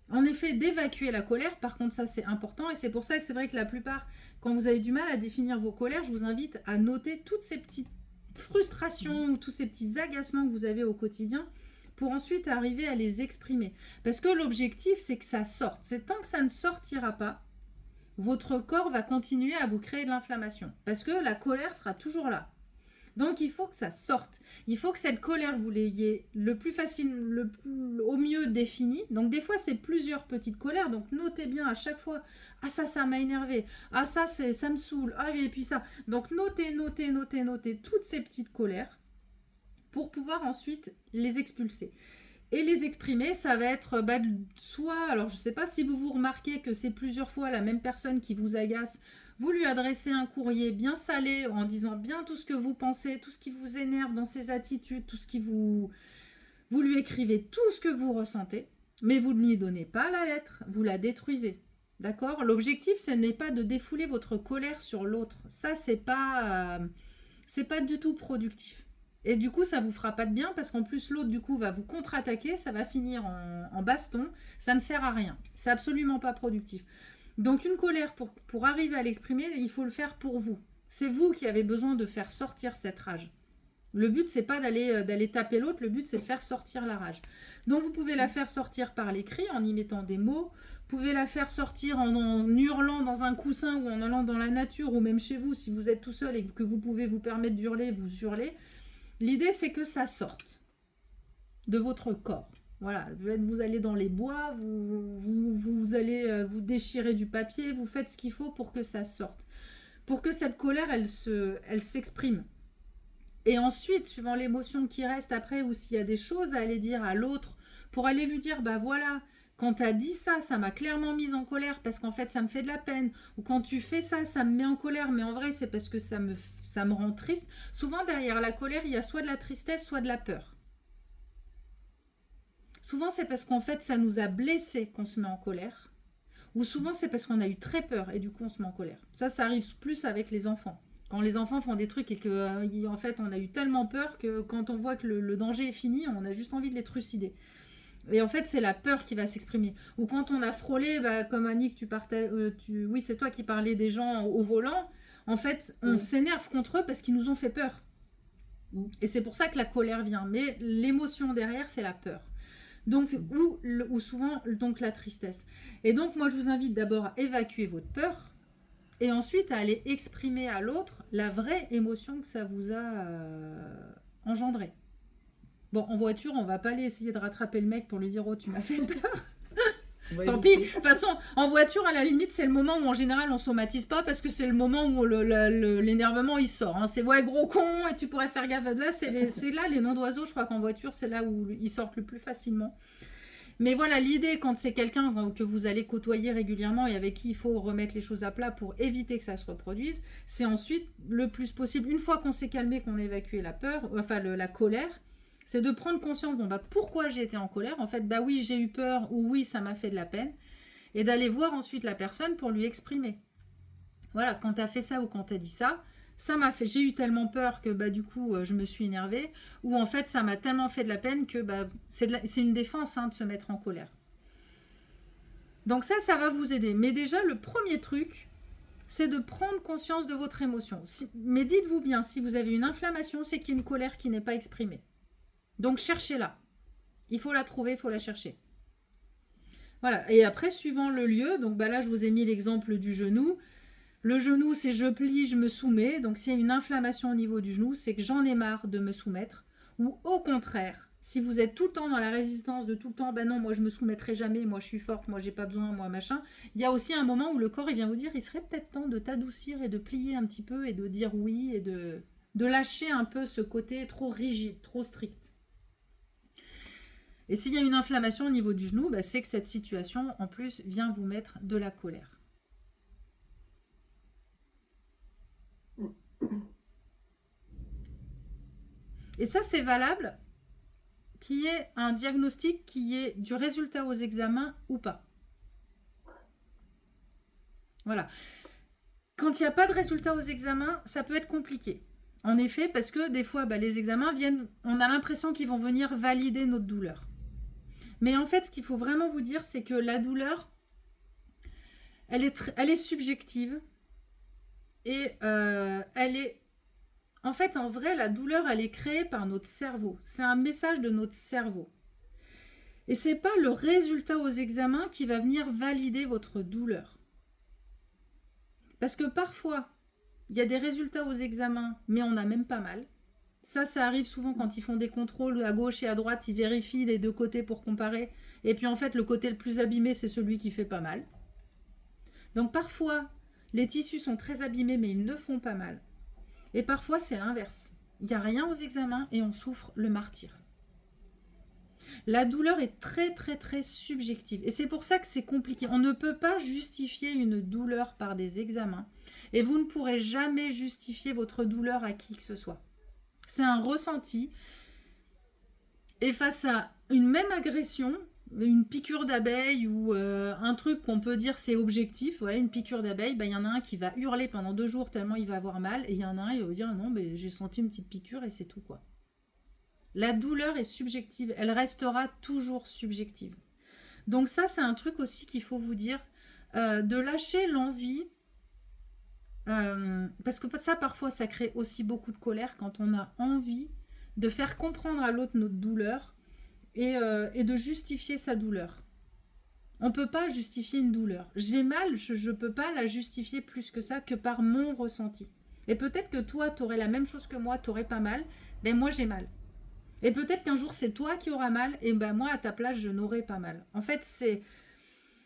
en effet, d'évacuer la colère, par contre, ça c'est important, et c'est pour ça que c'est vrai que la plupart, quand vous avez du mal à définir vos colères, je vous invite à noter toutes ces petites frustrations ou tous ces petits agacements que vous avez au quotidien pour ensuite arriver à les exprimer. Parce que l'objectif, c'est que ça sorte. C'est tant que ça ne sortira pas, votre corps va continuer à vous créer de l'inflammation. Parce que la colère sera toujours là. Donc il faut que ça sorte. Il faut que cette colère, vous l'ayez le plus facile, au mieux définie. Donc des fois, c'est plusieurs petites colères. Donc notez bien à chaque fois. Ah ça m'a énervé. Ah ça me saoule. Ah et puis ça. Donc notez toutes ces petites colères pour pouvoir ensuite les expulser. Et les exprimer, ça va être soit, alors je ne sais pas si vous remarquez que c'est plusieurs fois la même personne qui vous agace, vous lui adressez un courrier bien salé en disant bien tout ce que vous pensez, tout ce qui vous énerve dans ses attitudes, tout ce qui vous lui écrivez tout ce que vous ressentez, mais vous ne lui donnez pas la lettre, vous la détruisez. D'accord? L'objectif, ce n'est pas de défouler votre colère sur l'autre. Ça, c'est pas du tout productif. Et du coup, ça vous fera pas de bien parce qu'en plus, l'autre, du coup, va vous contre-attaquer, ça va finir en baston, ça ne sert à rien. C'est absolument pas productif. Donc, une colère, pour arriver à l'exprimer, il faut le faire pour vous. C'est vous qui avez besoin de faire sortir cette rage. Le but, c'est pas d'aller taper l'autre, le but, c'est de faire sortir la rage. Donc, vous pouvez la faire sortir par l'écrit, en y mettant des mots. Vous pouvez la faire sortir en hurlant dans un coussin ou en allant dans la nature ou même chez vous, si vous êtes tout seul et que vous pouvez vous permettre d'hurler, vous hurlez. L'idée, c'est que ça sorte de votre corps. Voilà, vous allez dans les bois, vous allez vous déchirer du papier, vous faites ce qu'il faut pour que ça sorte. Pour que cette colère, elle s'exprime. Et ensuite, suivant l'émotion qui reste après, ou s'il y a des choses à aller dire à l'autre, pour aller lui dire, bah voilà, quand tu as dit ça, ça m'a clairement mise en colère parce qu'en fait, ça me fait de la peine. Ou quand tu fais ça, ça me met en colère, mais en vrai, c'est parce que ça me rend triste. Souvent, derrière la colère, il y a soit de la tristesse, soit de la peur. Souvent, c'est parce qu'en fait, ça nous a blessés qu'on se met en colère. Ou souvent, c'est parce qu'on a eu très peur et du coup, on se met en colère. Ça arrive plus avec les enfants. Quand les enfants font des trucs et que, en fait, on a eu tellement peur que quand on voit que le danger est fini, on a juste envie de les trucider. Et en fait, c'est la peur qui va s'exprimer. Ou quand on a frôlé, comme Annick, oui, c'est toi qui parlais des gens au volant. En fait, on s'énerve contre eux parce qu'ils nous ont fait peur. Et c'est pour ça que la colère vient. Mais l'émotion derrière, c'est la peur. Donc, ou souvent, donc la tristesse. Et donc, moi, je vous invite d'abord à évacuer votre peur et ensuite à aller exprimer à l'autre la vraie émotion que ça vous a engendré. Bon, en voiture, on va pas aller essayer de rattraper le mec pour lui dire « Oh, tu m'as fait peur !» Tant pis. De toute façon, en voiture, à la limite, c'est le moment où en général on somatise pas parce que c'est le moment où l'énervement il sort. Hein. C'est ouais, gros con, et tu pourrais faire gaffe. Là, c'est là les noms d'oiseaux, je crois qu'en voiture, c'est là où ils sortent le plus facilement. Mais voilà, l'idée, quand c'est quelqu'un que vous allez côtoyer régulièrement et avec qui il faut remettre les choses à plat pour éviter que ça se reproduise, c'est ensuite le plus possible, une fois qu'on s'est calmé, qu'on a évacué la peur, enfin la colère, c'est de prendre conscience, bon bah pourquoi j'ai été en colère, en fait bah oui j'ai eu peur ou oui ça m'a fait de la peine, et d'aller voir ensuite la personne pour lui exprimer. Voilà, quand t'as fait ça ou quand t'as dit ça, ça m'a fait, j'ai eu tellement peur que bah du coup je me suis énervée, ou en fait ça m'a tellement fait de la peine que bah c'est une défense hein, de se mettre en colère. Donc ça va vous aider. Mais déjà le premier truc, c'est de prendre conscience de votre émotion. Mais dites-vous bien, si vous avez une inflammation, c'est qu'il y a une colère qui n'est pas exprimée. Donc cherchez-la. Il faut la trouver, il faut la chercher. Voilà. Et après, suivant le lieu, donc bah là je vous ai mis l'exemple du genou. Le genou, c'est je plie, je me soumets. Donc s'il y a une inflammation au niveau du genou, c'est que j'en ai marre de me soumettre. Ou au contraire, si vous êtes tout le temps dans la résistance de tout le temps, ben non, moi je me soumettrai jamais, moi je suis forte, moi j'ai pas besoin, moi machin. Il y a aussi un moment où le corps il vient vous dire, il serait peut-être temps de t'adoucir et de plier un petit peu et de dire oui et de lâcher un peu ce côté trop rigide, trop strict. Et s'il y a une inflammation au niveau du genou, bah, c'est que cette situation, en plus, vient vous mettre de la colère. Et ça, c'est valable qu'il y ait un diagnostic qui ait du résultat aux examens ou pas. Voilà. Quand il n'y a pas de résultat aux examens, ça peut être compliqué. En effet, parce que des fois, bah, les examens viennent, on a l'impression qu'ils vont venir valider notre douleur. Mais en fait, ce qu'il faut vraiment vous dire, c'est que la douleur, elle est subjective. Et elle est... En fait, en vrai, la douleur, elle est créée par notre cerveau. C'est un message de notre cerveau. Et ce n'est pas le résultat aux examens qui va venir valider votre douleur. Parce que parfois, il y a des résultats aux examens, mais on n'a même pas mal. Ça arrive souvent quand ils font des contrôles à gauche et à droite, ils vérifient les deux côtés pour comparer. Et puis en fait, le côté le plus abîmé, c'est celui qui fait pas mal. Donc parfois, les tissus sont très abîmés, mais ils ne font pas mal. Et parfois, c'est l'inverse. Il n'y a rien aux examens et on souffre le martyre. La douleur est très, très, très subjective. Et c'est pour ça que c'est compliqué. On ne peut pas justifier une douleur par des examens. Et vous ne pourrez jamais justifier votre douleur à qui que ce soit. C'est un ressenti. Et face à une même agression, une piqûre d'abeille ou un truc qu'on peut dire c'est objectif, voilà, une piqûre d'abeille, bah, y en a un qui va hurler pendant 2 jours tellement il va avoir mal, et il y en a un qui va dire non mais j'ai senti une petite piqûre et c'est tout quoi. La douleur est subjective, elle restera toujours subjective. Donc ça c'est un truc aussi qu'il faut vous dire, de lâcher l'envie, parce que ça parfois ça crée aussi beaucoup de colère quand on a envie de faire comprendre à l'autre notre douleur, et de justifier sa douleur. On ne peut pas justifier une douleur. J'ai mal, je ne peux pas la justifier plus que ça, que par mon ressenti. Et peut-être que toi, tu aurais la même chose que moi, tu n'aurais pas mal, mais moi j'ai mal. Et peut-être qu'un jour, c'est toi qui auras mal, et ben moi, à ta place, je n'aurai pas mal. En fait, c'est...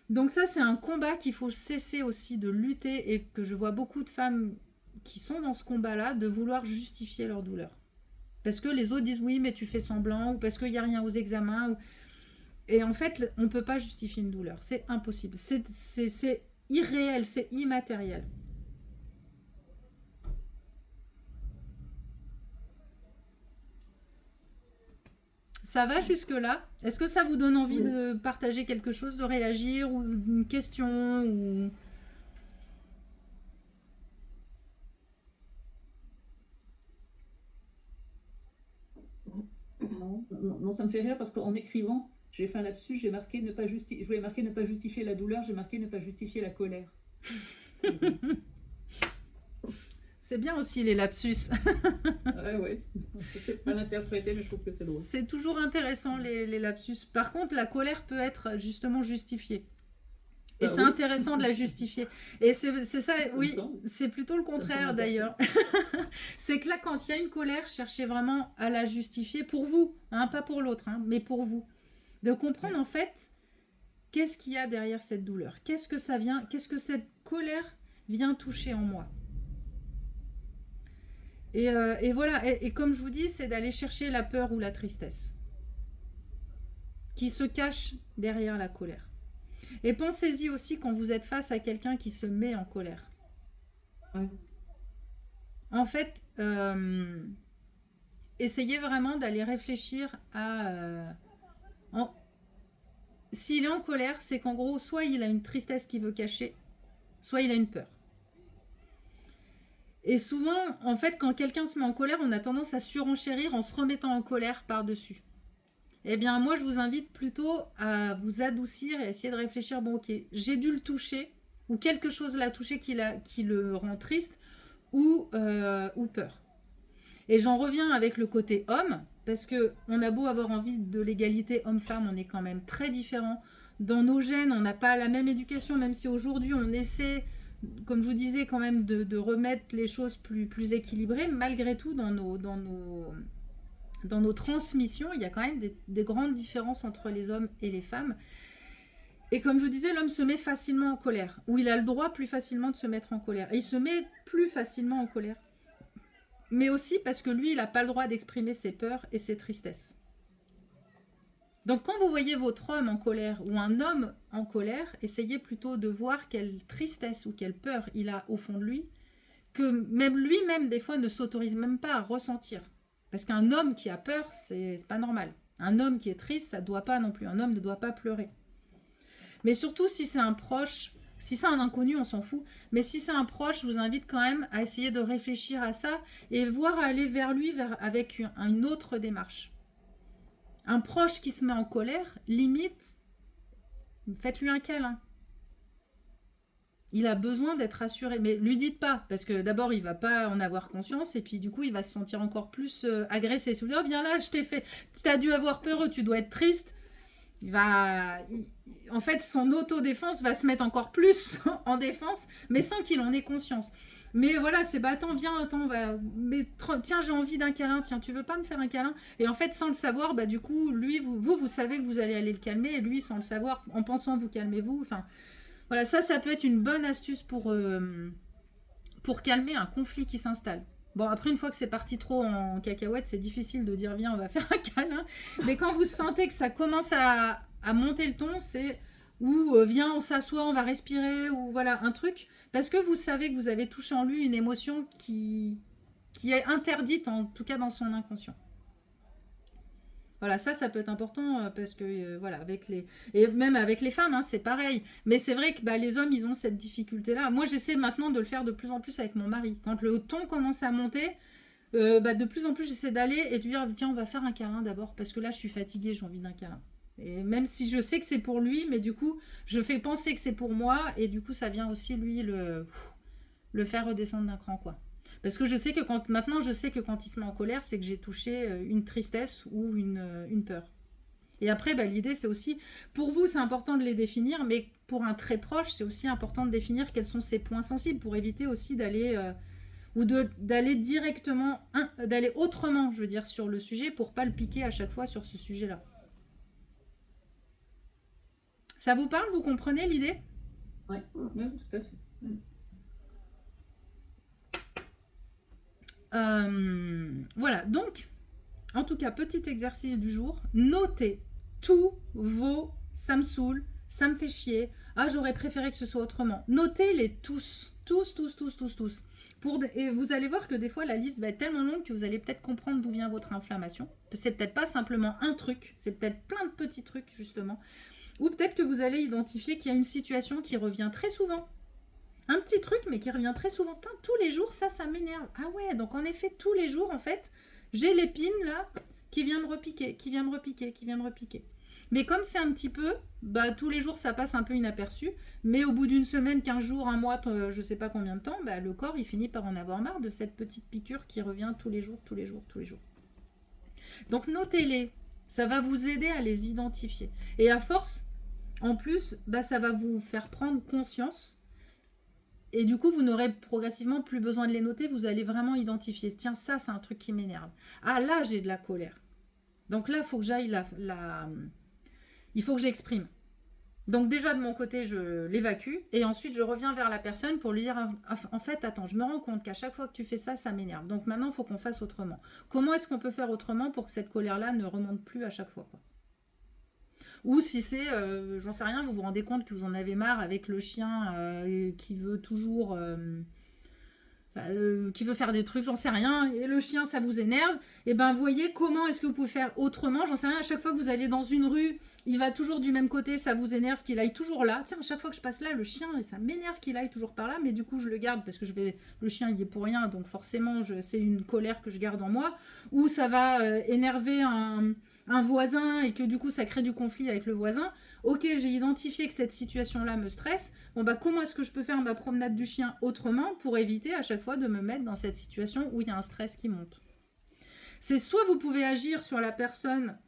Donc ça, c'est un combat qu'il faut cesser aussi de lutter, et que je vois beaucoup de femmes qui sont dans ce combat-là, de vouloir justifier leur douleur. Parce que les autres disent oui, mais tu fais semblant, ou parce qu'il n'y a rien aux examens. Ou... Et en fait, on ne peut pas justifier une douleur. C'est impossible. C'est irréel, c'est immatériel. Ça va jusque-là? Est-ce que ça vous donne envie de partager quelque chose, de réagir, ou une question ou... Non, ça me fait rire parce qu'en écrivant, j'ai fait un lapsus, j'ai marqué ne pas je voulais marquer ne pas justifier la douleur, j'ai marqué ne pas justifier la colère. C'est bien aussi les lapsus. Ouais. Je sais pas l'interpréter, mais je trouve que c'est drôle. C'est toujours intéressant les lapsus. Par contre, la colère peut être justement justifiée. Et c'est Oui. intéressant de la justifier. Et c'est ça, Il me oui, semble. c'est plutôt le Ça me semble contraire important. d'ailleurs. C'est que là, quand il y a une colère, cherchez vraiment à la justifier pour vous, hein, pas pour l'autre, hein, mais pour vous. De comprendre en fait, qu'est-ce qu'il y a derrière cette douleur? Qu'est-ce que ça vient? Qu'est-ce que cette colère vient toucher en moi? Et voilà, et comme je vous dis, c'est d'aller chercher la peur ou la tristesse qui se cache derrière la colère. Et pensez-y aussi quand vous êtes face à quelqu'un qui se met en colère. Ouais. En fait, essayez vraiment d'aller réfléchir à... S'il est en colère, c'est qu'en gros, soit il a une tristesse qu'il veut cacher, soit il a une peur. Et souvent, en fait, quand quelqu'un se met en colère, on a tendance à surenchérir en se remettant en colère par-dessus. Eh bien, moi, je vous invite plutôt à vous adoucir et essayer de réfléchir, bon, ok, j'ai dû le toucher, ou quelque chose l'a touché qui le rend triste, ou peur. Et j'en reviens avec le côté homme, parce qu'on a beau avoir envie de l'égalité homme-femme, on est quand même très différents. Dans nos gènes, on n'a pas la même éducation, même si aujourd'hui on essaie, comme je vous disais, quand même de remettre les choses plus équilibrées. Malgré tout, dans nos transmissions, il y a quand même des grandes différences entre les hommes et les femmes. Et comme je vous disais, l'homme se met facilement en colère, ou il a le droit plus facilement de se mettre en colère. Et il se met plus facilement en colère. Mais aussi parce que lui, il n'a pas le droit d'exprimer ses peurs et ses tristesses. Donc quand vous voyez votre homme en colère ou un homme en colère, essayez plutôt de voir quelle tristesse ou quelle peur il a au fond de lui, que même lui-même, des fois, ne s'autorise même pas à ressentir. Parce qu'un homme qui a peur, c'est pas normal. Un homme qui est triste, ça ne doit pas non plus. Un homme ne doit pas pleurer. Mais surtout, si c'est un proche, si c'est un inconnu, on s'en fout. Mais si c'est un proche, je vous invite quand même à essayer de réfléchir à ça et voir aller vers lui avec une autre démarche. Un proche qui se met en colère, limite, faites-lui un câlin. Il a besoin d'être rassuré. Mais lui dites pas, parce que d'abord, il va pas en avoir conscience, et puis du coup, il va se sentir encore plus agressé. Si vous dites, oh, viens là, je t'ai fait, tu as dû avoir peur, tu dois être triste. En fait, son autodéfense va se mettre encore plus en défense, mais sans qu'il en ait conscience. Mais voilà, c'est attends, viens, tiens, j'ai envie d'un câlin, tiens, tu veux pas me faire un câlin? Et en fait, sans le savoir, du coup, lui, vous savez que vous allez aller le calmer, et lui, sans le savoir, en pensant vous calmez-vous. Enfin, voilà, ça peut être une bonne astuce pour calmer un conflit qui s'installe. Bon, après, une fois que c'est parti trop en cacahuète, c'est difficile de dire, viens, on va faire un câlin. Mais quand vous sentez que ça commence à monter le ton, c'est ou viens, on s'assoit, on va respirer, ou voilà, un truc. Parce que vous savez que vous avez touché en lui une émotion qui est interdite, en tout cas dans son inconscient. Voilà, ça peut être important parce que, voilà, et même avec les femmes, hein, c'est pareil. Mais c'est vrai que les hommes, ils ont cette difficulté-là. Moi, j'essaie maintenant de le faire de plus en plus avec mon mari. Quand le ton commence à monter, de plus en plus, j'essaie d'aller et de dire, tiens, on va faire un câlin d'abord, parce que là, je suis fatiguée, j'ai envie d'un câlin. Et même si je sais que c'est pour lui, mais du coup, je fais penser que c'est pour moi, et du coup, ça vient aussi, lui, le faire redescendre d'un cran, quoi. Parce que je sais que maintenant, je sais que quand il se met en colère, c'est que j'ai touché une tristesse ou une peur. Et après, l'idée, c'est aussi, pour vous, c'est important de les définir, mais pour un très proche, c'est aussi important de définir quels sont ses points sensibles, pour éviter aussi d'aller, d'aller directement, d'aller autrement, je veux dire, sur le sujet, pour pas le piquer à chaque fois sur ce sujet-là. Ça vous parle? Vous comprenez l'idée? Oui, tout à fait. Voilà, donc, en tout cas, petit exercice du jour, notez tous vos « ça me saoule »,« ça me fait chier »,« ah, j'aurais préféré que ce soit autrement ». Notez-les tous. Et vous allez voir que des fois, la liste va être tellement longue que vous allez peut-être comprendre d'où vient votre inflammation. C'est peut-être pas simplement un truc, c'est peut-être plein de petits trucs, justement. Ou peut-être que vous allez identifier qu'il y a une situation qui revient très souvent. Un petit truc, mais qui revient très souvent. Putain, tous les jours, ça m'énerve. Ah ouais, donc en effet, tous les jours, en fait, j'ai l'épine, là, qui vient me repiquer. Mais comme c'est un petit peu, bah, tous les jours ça passe un peu inaperçu, mais au bout d'une semaine, 15 jours, un mois, je sais pas combien de temps, bah, le corps il finit par en avoir marre de cette petite piqûre qui revient tous les jours, tous les jours, tous les jours. Donc notez-les, ça va vous aider à les identifier. Et à force, en plus, bah, ça va vous faire prendre conscience. Et du coup, vous n'aurez progressivement plus besoin de les noter, vous allez vraiment identifier. Tiens, ça, c'est un truc qui m'énerve. Ah, là, j'ai de la colère. Donc là, il faut que j'aille il faut que je l'exprime. Donc déjà, de mon côté, je l'évacue. Et ensuite, je reviens vers la personne pour lui dire, en fait, attends, je me rends compte qu'à chaque fois que tu fais ça, ça m'énerve. Donc maintenant, il faut qu'on fasse autrement. Comment est-ce qu'on peut faire autrement pour que cette colère-là ne remonte plus à chaque fois, quoi. Ou si c'est, j'en sais rien, vous vous rendez compte que vous en avez marre avec le chien qui veut toujours... qui veut faire des trucs, j'en sais rien, et le chien ça vous énerve, et ben voyez comment est-ce que vous pouvez faire autrement, j'en sais rien, à chaque fois que vous allez dans une rue, il va toujours du même côté, ça vous énerve qu'il aille toujours là, tiens, à chaque fois que je passe là, le chien, et ça m'énerve qu'il aille toujours par là, mais du coup je le garde parce que le chien il est pour rien, donc forcément c'est une colère que je garde en moi, ou ça va énerver un voisin et que du coup ça crée du conflit avec le voisin. Ok, j'ai identifié que cette situation-là me stresse. Bon, bah, comment est-ce que je peux faire ma promenade du chien autrement pour éviter à chaque fois de me mettre dans cette situation où il y a un stress qui monte? C'est soit vous pouvez agir sur la personne,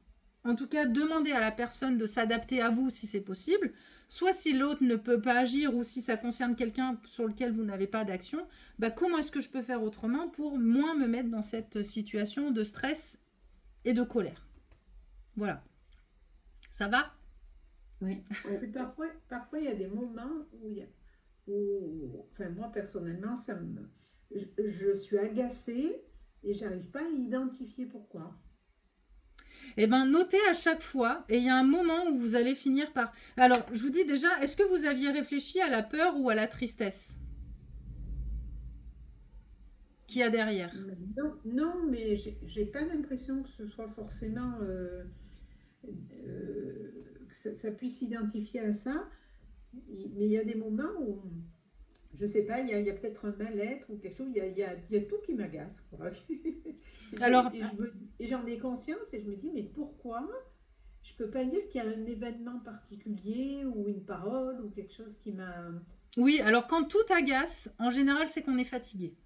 en tout cas demander à la personne de s'adapter à vous si c'est possible, soit si l'autre ne peut pas agir ou si ça concerne quelqu'un sur lequel vous n'avez pas d'action, bah, comment est-ce que je peux faire autrement pour moins me mettre dans cette situation de stress et de colère? Voilà. Ça va? Oui. Et parfois, il y a des moments enfin, moi, personnellement, je suis agacée et j'arrive pas à identifier pourquoi. Eh bien, notez à chaque fois, et il y a un moment où vous allez finir par... Alors, je vous dis déjà, est-ce que vous aviez réfléchi à la peur ou à la tristesse qu'il y a derrière? Non, non, mais j'ai pas l'impression que ce soit forcément que ça puisse s'identifier à ça. Mais il y a des moments où, je sais pas, il y a peut-être un mal-être ou quelque chose, il y a tout qui m'agace, quoi. Alors, Et j'en ai conscience et je me dis, mais pourquoi? Je peux pas dire qu'il y a un événement particulier ou une parole ou quelque chose qui m'a... oui, alors quand tout agace, en général, c'est qu'on est fatigué.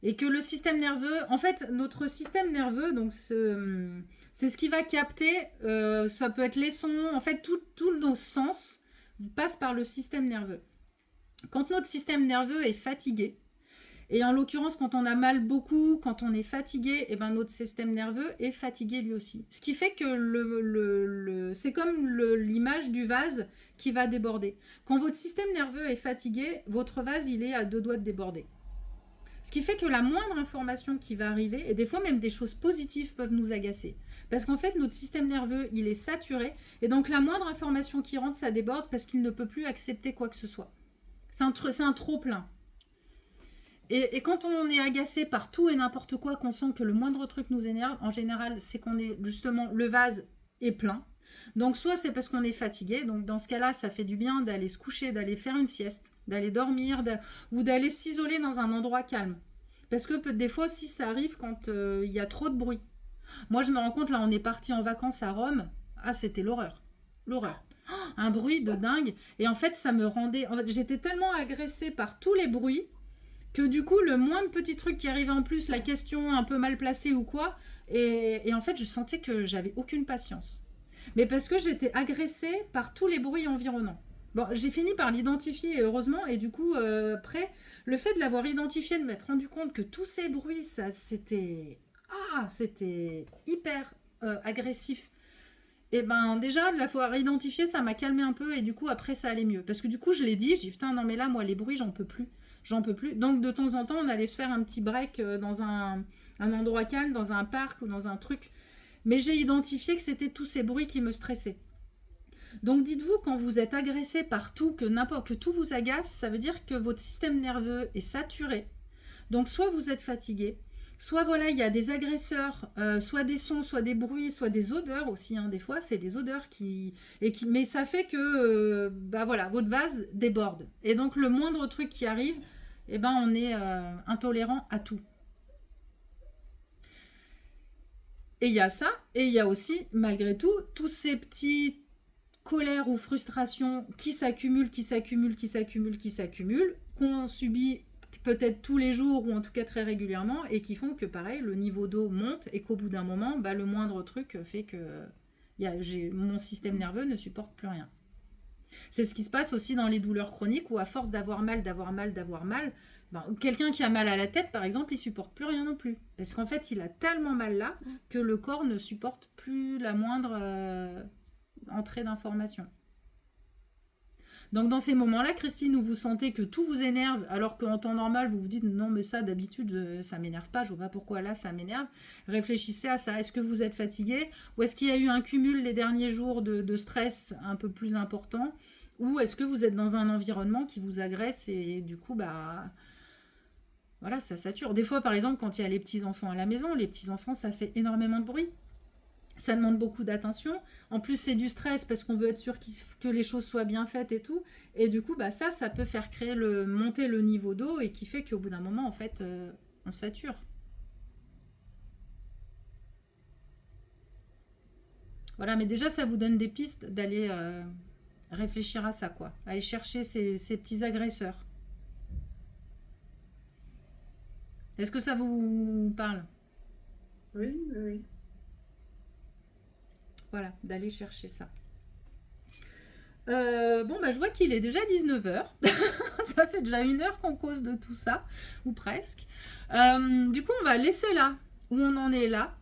Et que le système nerveux, en fait, notre système nerveux, donc c'est ce qui va capter, ça peut être les sons, en fait, tous nos sens passent par le système nerveux. Quand notre système nerveux est fatigué, et en l'occurrence, quand on a mal beaucoup, quand on est fatigué, et ben notre système nerveux est fatigué lui aussi. Ce qui fait que c'est comme l'image du vase qui va déborder. Quand votre système nerveux est fatigué, votre vase, il est à 2 doigts de déborder. Ce qui fait que la moindre information qui va arriver, et des fois même des choses positives peuvent nous agacer. Parce qu'en fait, notre système nerveux, il est saturé, et donc la moindre information qui rentre, ça déborde parce qu'il ne peut plus accepter quoi que ce soit. C'est un trop-plein. Et quand on est agacé par tout et n'importe quoi, qu'on sent que le moindre truc nous énerve, en général, c'est qu'on est justement, le vase est plein. Donc soit c'est parce qu'on est fatigué, donc dans ce cas-là, ça fait du bien d'aller se coucher, d'aller faire une sieste, d'aller dormir, ou d'aller s'isoler dans un endroit calme. Parce que des fois aussi, ça arrive quand il y a trop de bruit. Moi, je me rends compte, là, on est parti en vacances à Rome. Ah, c'était l'horreur. L'horreur. Un bruit de dingue. Et en fait, ça me rendait... En fait, j'étais tellement agressée par tous les bruits que du coup, le moindre petit truc qui arrivait en plus, la question un peu mal placée ou quoi, et en fait, je sentais que j'avais aucune patience. Mais parce que j'étais agressée par tous les bruits environnants. Bon, j'ai fini par l'identifier, heureusement, et du coup, après, le fait de l'avoir identifié, de m'être rendu compte que tous ces bruits, ça, c'était hyper agressif. Et ben déjà, de l'avoir identifié, ça m'a calmé un peu, et du coup, après, ça allait mieux. Parce que du coup, je l'ai dit, je dis, putain, non mais là, moi, les bruits, j'en peux plus. J'en peux plus. Donc, de temps en temps, on allait se faire un petit break dans un endroit calme, dans un parc ou dans un truc. Mais j'ai identifié que c'était tous ces bruits qui me stressaient. Donc dites-vous, quand vous êtes agressé par tout, que tout vous agace, ça veut dire que votre système nerveux est saturé. Donc soit vous êtes fatigué, soit voilà, il y a des agresseurs, soit des sons, soit des bruits, soit des odeurs aussi, hein, des fois c'est les odeurs mais ça fait que bah voilà, votre vase déborde. Et donc le moindre truc qui arrive, eh ben on est intolérant à tout. Et il y a ça, et il y a aussi, malgré tout, tous ces petits colères ou frustrations qui s'accumulent, qu'on subit peut-être tous les jours ou en tout cas très régulièrement et qui font que pareil, le niveau d'eau monte et qu'au bout d'un moment, bah, le moindre truc fait que mon système nerveux ne supporte plus rien. C'est ce qui se passe aussi dans les douleurs chroniques où à force d'avoir mal, ben, quelqu'un qui a mal à la tête par exemple, il supporte plus rien non plus. Parce qu'en fait, il a tellement mal là que le corps ne supporte plus la moindre entrée d'information. Donc dans ces moments-là, Christine, où vous sentez que tout vous énerve, alors qu'en temps normal, vous vous dites non mais ça d'habitude, ça m'énerve pas, je vois pas pourquoi là ça m'énerve. Réfléchissez à ça. Est-ce que vous êtes fatigué? Ou est-ce qu'il y a eu un cumul les derniers jours de stress un peu plus important? Ou est-ce que vous êtes dans un environnement qui vous agresse et du coup, bah... Voilà, ça sature. Des fois, par exemple, quand il y a les petits-enfants à la maison, les petits-enfants, ça fait énormément de bruit. Ça demande beaucoup d'attention. En plus, c'est du stress parce qu'on veut être sûr que les choses soient bien faites et tout. Et du coup, bah, ça peut faire monter le niveau d'eau et qui fait qu'au bout d'un moment, en fait, on sature. Voilà, mais déjà, ça vous donne des pistes d'aller réfléchir à ça, quoi. Aller chercher ces petits agresseurs. Est-ce que ça vous parle? Oui, oui, oui. Voilà, d'aller chercher ça. Bon, bah, je vois qu'il est déjà 19h. Ça fait déjà 1 heure qu'on cause de tout ça, ou presque. Du coup, on va laisser là où on en est là.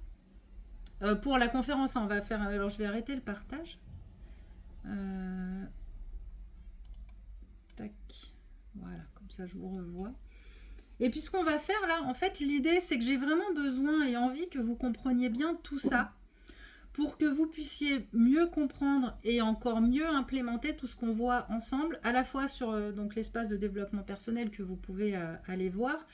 Pour la conférence, on va faire... Alors, je vais arrêter le partage. Tac. Voilà, comme ça, je vous revois. Et puis, ce qu'on va faire là, en fait, l'idée, c'est que j'ai vraiment besoin et envie que vous compreniez bien tout ça pour que vous puissiez mieux comprendre et encore mieux implémenter tout ce qu'on voit ensemble, à la fois sur donc l'espace de développement personnel que vous pouvez aller voir.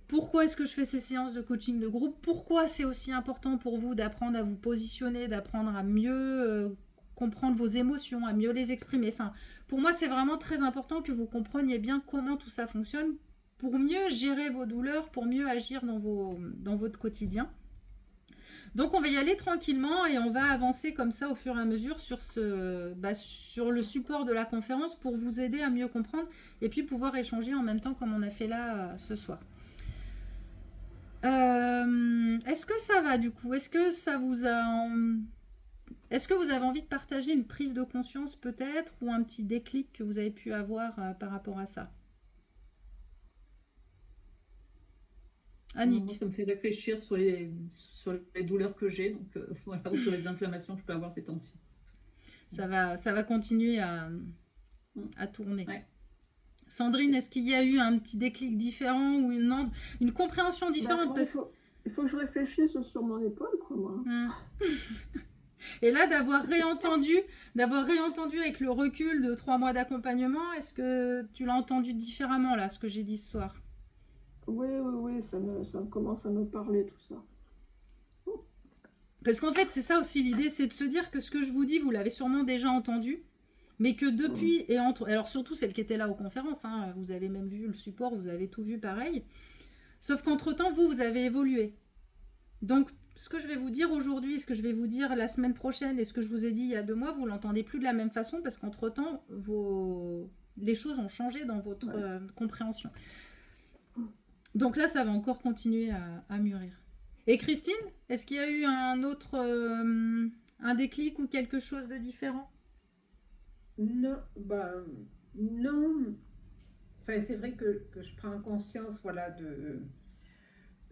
Pourquoi est-ce que je fais ces séances de coaching de groupe? Pourquoi c'est aussi important pour vous d'apprendre à vous positionner, d'apprendre à mieux comprendre vos émotions, à mieux les exprimer? Enfin, pour moi, c'est vraiment très important que vous compreniez bien comment tout ça fonctionne pour mieux gérer vos douleurs, pour mieux agir dans votre quotidien. Donc on va y aller tranquillement et on va avancer comme ça au fur et à mesure sur le support de la conférence pour vous aider à mieux comprendre et puis pouvoir échanger en même temps comme on a fait là ce soir. Est-ce que ça va du coup? Est-ce que vous avez envie de partager une prise de conscience peut-être ou un petit déclic que vous avez pu avoir par rapport à ça? Annick. Moi, ça me fait réfléchir sur les douleurs que j'ai, donc voilà, ou sur les inflammations que je peux avoir ces temps-ci. Ça va continuer à tourner. Ouais. Sandrine, est-ce qu'il y a eu un petit déclic différent ou une compréhension différente? Moi, il faut que je réfléchisse sur mon épaule, quoi, moi. Et là, d'avoir réentendu avec le recul de 3 mois d'accompagnement, est-ce que tu l'as entendu différemment, là, ce que j'ai dit ce soir? Oui, ça commence à me parler, tout ça. Parce qu'en fait, c'est ça aussi l'idée, c'est de se dire que ce que je vous dis, vous l'avez sûrement déjà entendu, mais que depuis alors surtout celle qui était là aux conférences, hein, vous avez même vu le support, vous avez tout vu pareil, sauf qu'entre-temps, vous avez évolué. Donc, ce que je vais vous dire aujourd'hui, ce que je vais vous dire la semaine prochaine et ce que je vous ai dit il y a 2 mois, vous l'entendez plus de la même façon parce qu'entre-temps, les choses ont changé dans votre compréhension. Donc là, ça va encore continuer à mûrir. Et Christine, est-ce qu'il y a eu un déclic ou quelque chose de différent? Non, non. Enfin, c'est vrai que je prends conscience, voilà,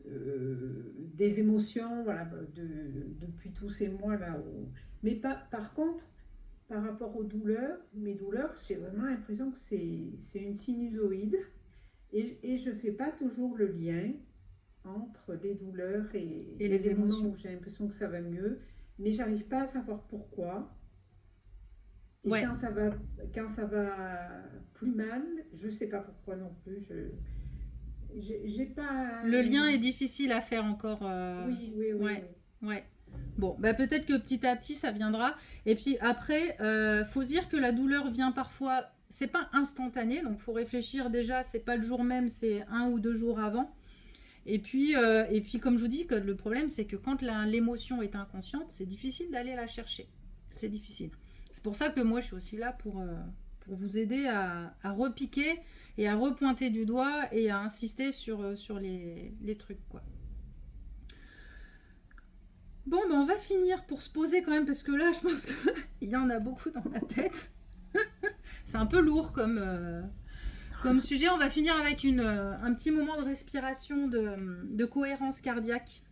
des émotions, voilà, depuis tous ces mois-là. Mais par contre, par rapport aux douleurs, mes douleurs, j'ai vraiment l'impression que c'est une sinusoïde. Et je ne fais pas toujours le lien entre les douleurs et les émotions. Moments où j'ai l'impression que ça va mieux, mais j'arrive pas à savoir pourquoi. Et quand ça va plus mal, je sais pas pourquoi non plus. J'ai pas. Le lien est difficile à faire encore. Oui. Ouais. Bon, bah peut-être que petit à petit ça viendra. Et puis après, faut se dire que la douleur vient parfois. C'est pas instantané, donc faut réfléchir déjà. C'est pas le jour même, c'est 1 ou 2 jours avant. Et puis, comme je vous dis, que le problème, c'est que quand l'émotion est inconsciente, c'est difficile d'aller la chercher. C'est difficile. C'est pour ça que moi, je suis aussi là pour vous aider à repiquer et à repointer du doigt et à insister sur les trucs, quoi. Bon, ben on va finir pour se poser quand même, parce que là, je pense qu'il y en a beaucoup dans la tête. C'est un peu lourd comme sujet. On va finir avec un petit moment de respiration, de cohérence cardiaque.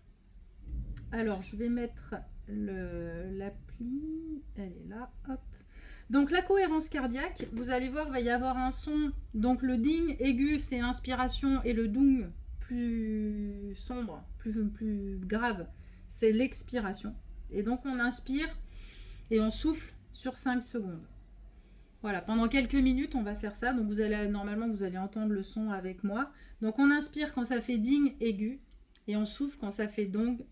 Alors, je vais mettre l'appli. Elle est là, hop. Donc, la cohérence cardiaque, vous allez voir, il va y avoir un son. Donc, le ding aigu, c'est l'inspiration, et le dung plus sombre, plus grave, c'est l'expiration. Et donc, on inspire et on souffle sur 5 secondes. Voilà, pendant quelques minutes, on va faire ça. Donc, normalement, vous allez entendre le son avec moi. Donc, on inspire quand ça fait ding aigu et on souffle quand ça fait dong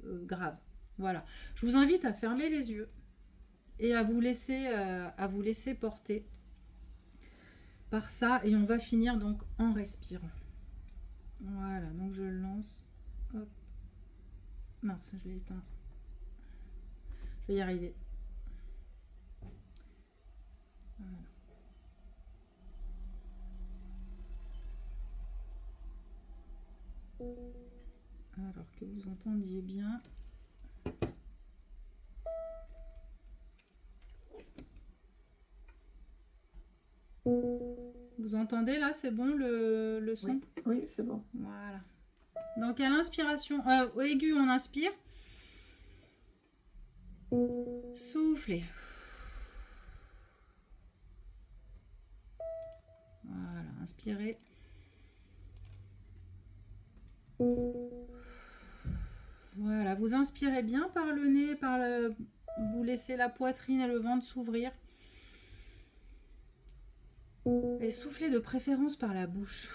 grave. Voilà. Je vous invite à fermer les yeux et à vous laisser porter par ça. Et on va finir donc en respirant. Voilà, donc je le lance. Hop. Mince, je l'ai éteint. Je vais y arriver. Voilà. Alors que vous entendiez bien. Vous entendez là, c'est bon le son? Oui, c'est bon. Voilà. Donc à l'inspiration, au aigu, on inspire. Soufflez. Voilà, inspirez. Voilà, vous inspirez bien par le nez, vous laissez la poitrine et le ventre s'ouvrir. Et soufflez de préférence par la bouche.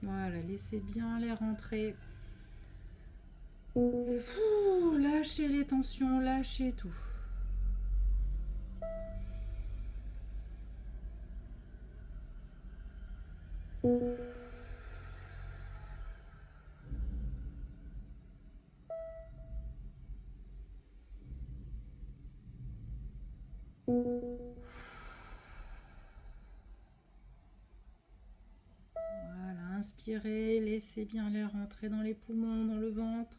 Voilà, laissez bien l'air entrer. Et lâchez les tensions, lâchez tout. Voilà, inspirez, laissez bien l'air entrer dans les poumons, dans le ventre.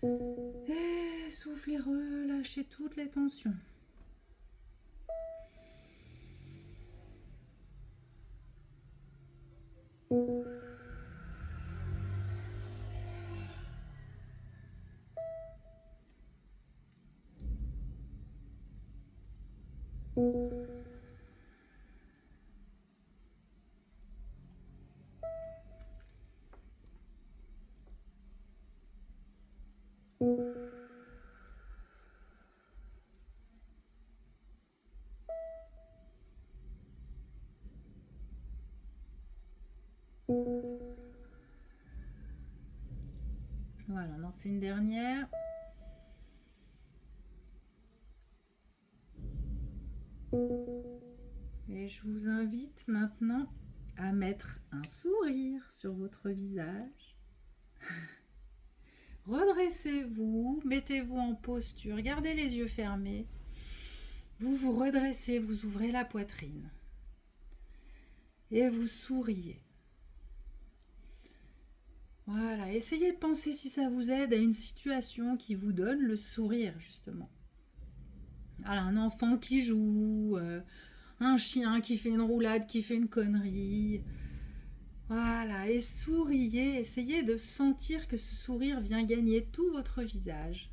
Et soufflez, relâchez toutes les tensions. Voilà, on en fait une dernière. Et je vous invite maintenant à mettre un sourire sur votre visage. Redressez-vous, mettez-vous en posture, gardez les yeux fermés. Vous vous redressez, vous ouvrez la poitrine. Et vous souriez. Voilà, essayez de penser si ça vous aide à une situation qui vous donne le sourire, justement. Voilà, un enfant qui joue, un chien qui fait une roulade, qui fait une connerie. Voilà, et souriez, essayez de sentir que ce sourire vient gagner tout votre visage.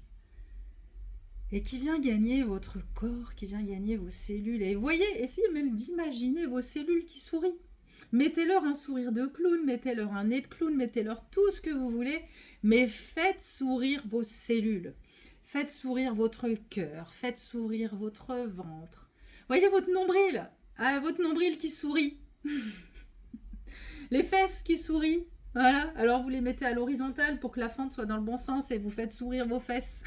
Et qui vient gagner votre corps, qui vient gagner vos cellules. Et voyez, essayez même d'imaginer vos cellules qui sourient. Mettez-leur un sourire de clown, mettez-leur un nez de clown, mettez-leur tout ce que vous voulez, mais faites sourire vos cellules. Faites sourire votre cœur, faites sourire votre ventre. Voyez votre nombril, votre nombril qui sourit. Les fesses qui sourient. Voilà, alors vous les mettez à l'horizontale pour que la fente soit dans le bon sens et vous faites sourire vos fesses.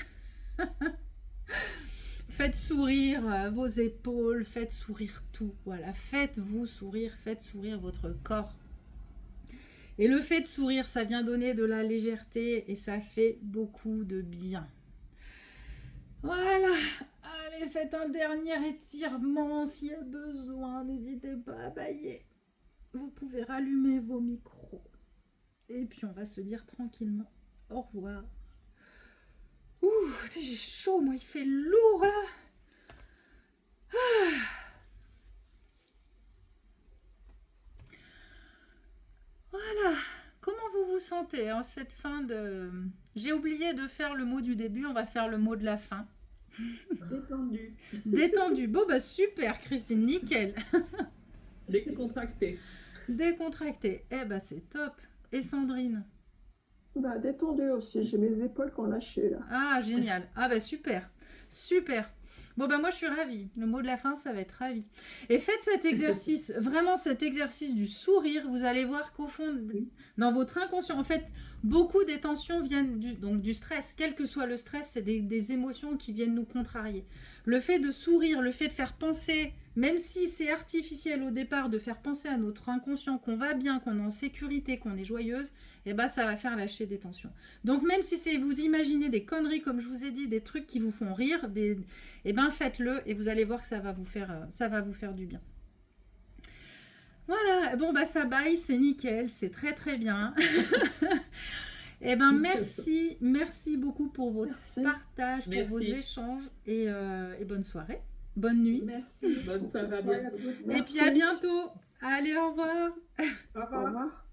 Faites sourire vos épaules, faites sourire tout. Voilà, faites-vous sourire, faites sourire votre corps. Et le fait de sourire, ça vient donner de la légèreté et ça fait beaucoup de bien. Voilà, allez, faites un dernier étirement s'il y a besoin, n'hésitez pas à bailler. Vous pouvez rallumer vos micros. Et puis on va se dire tranquillement au revoir. Ouh, j'ai chaud, moi, il fait lourd là. Ah. Voilà, comment vous vous sentez en cette fin de... J'ai oublié de faire le mot du début, on va faire le mot de la fin. Détendu. Détendu. Bon, bah super, Christine, nickel. Décontracté. Décontracté. Eh bah c'est top. Et Sandrine? Bah, détendu aussi, j'ai mes épaules qui ont lâché là. Ah, génial. Ah bah super. Super. Bon bah moi je suis ravie. Le mot de la fin, ça va être ravie. Et faites cet exercice, vraiment cet exercice du sourire. Vous allez voir qu'au fond, dans votre inconscient, en fait, beaucoup des tensions viennent du stress. Quel que soit le stress, c'est des émotions qui viennent nous contrarier. Le fait de sourire, le fait de faire penser, même si c'est artificiel au départ, de faire penser à notre inconscient qu'on va bien, qu'on est en sécurité, qu'on est joyeuse, et bah ça va faire lâcher des tensions. Donc même si c'est vous imaginez des conneries, comme je vous ai dit, des trucs qui vous font rire, et ben faites-le et vous allez voir que ça va vous faire du bien. Voilà, bon bah ça baille, c'est nickel, c'est très très bien. Et ben merci beaucoup pour votre partage, pour vos échanges et bonne soirée, bonne nuit. Merci. Bonne soirée, à Bonne soirée bientôt. à toutes. Et puis à bientôt. Allez, au revoir. Au revoir. Au revoir.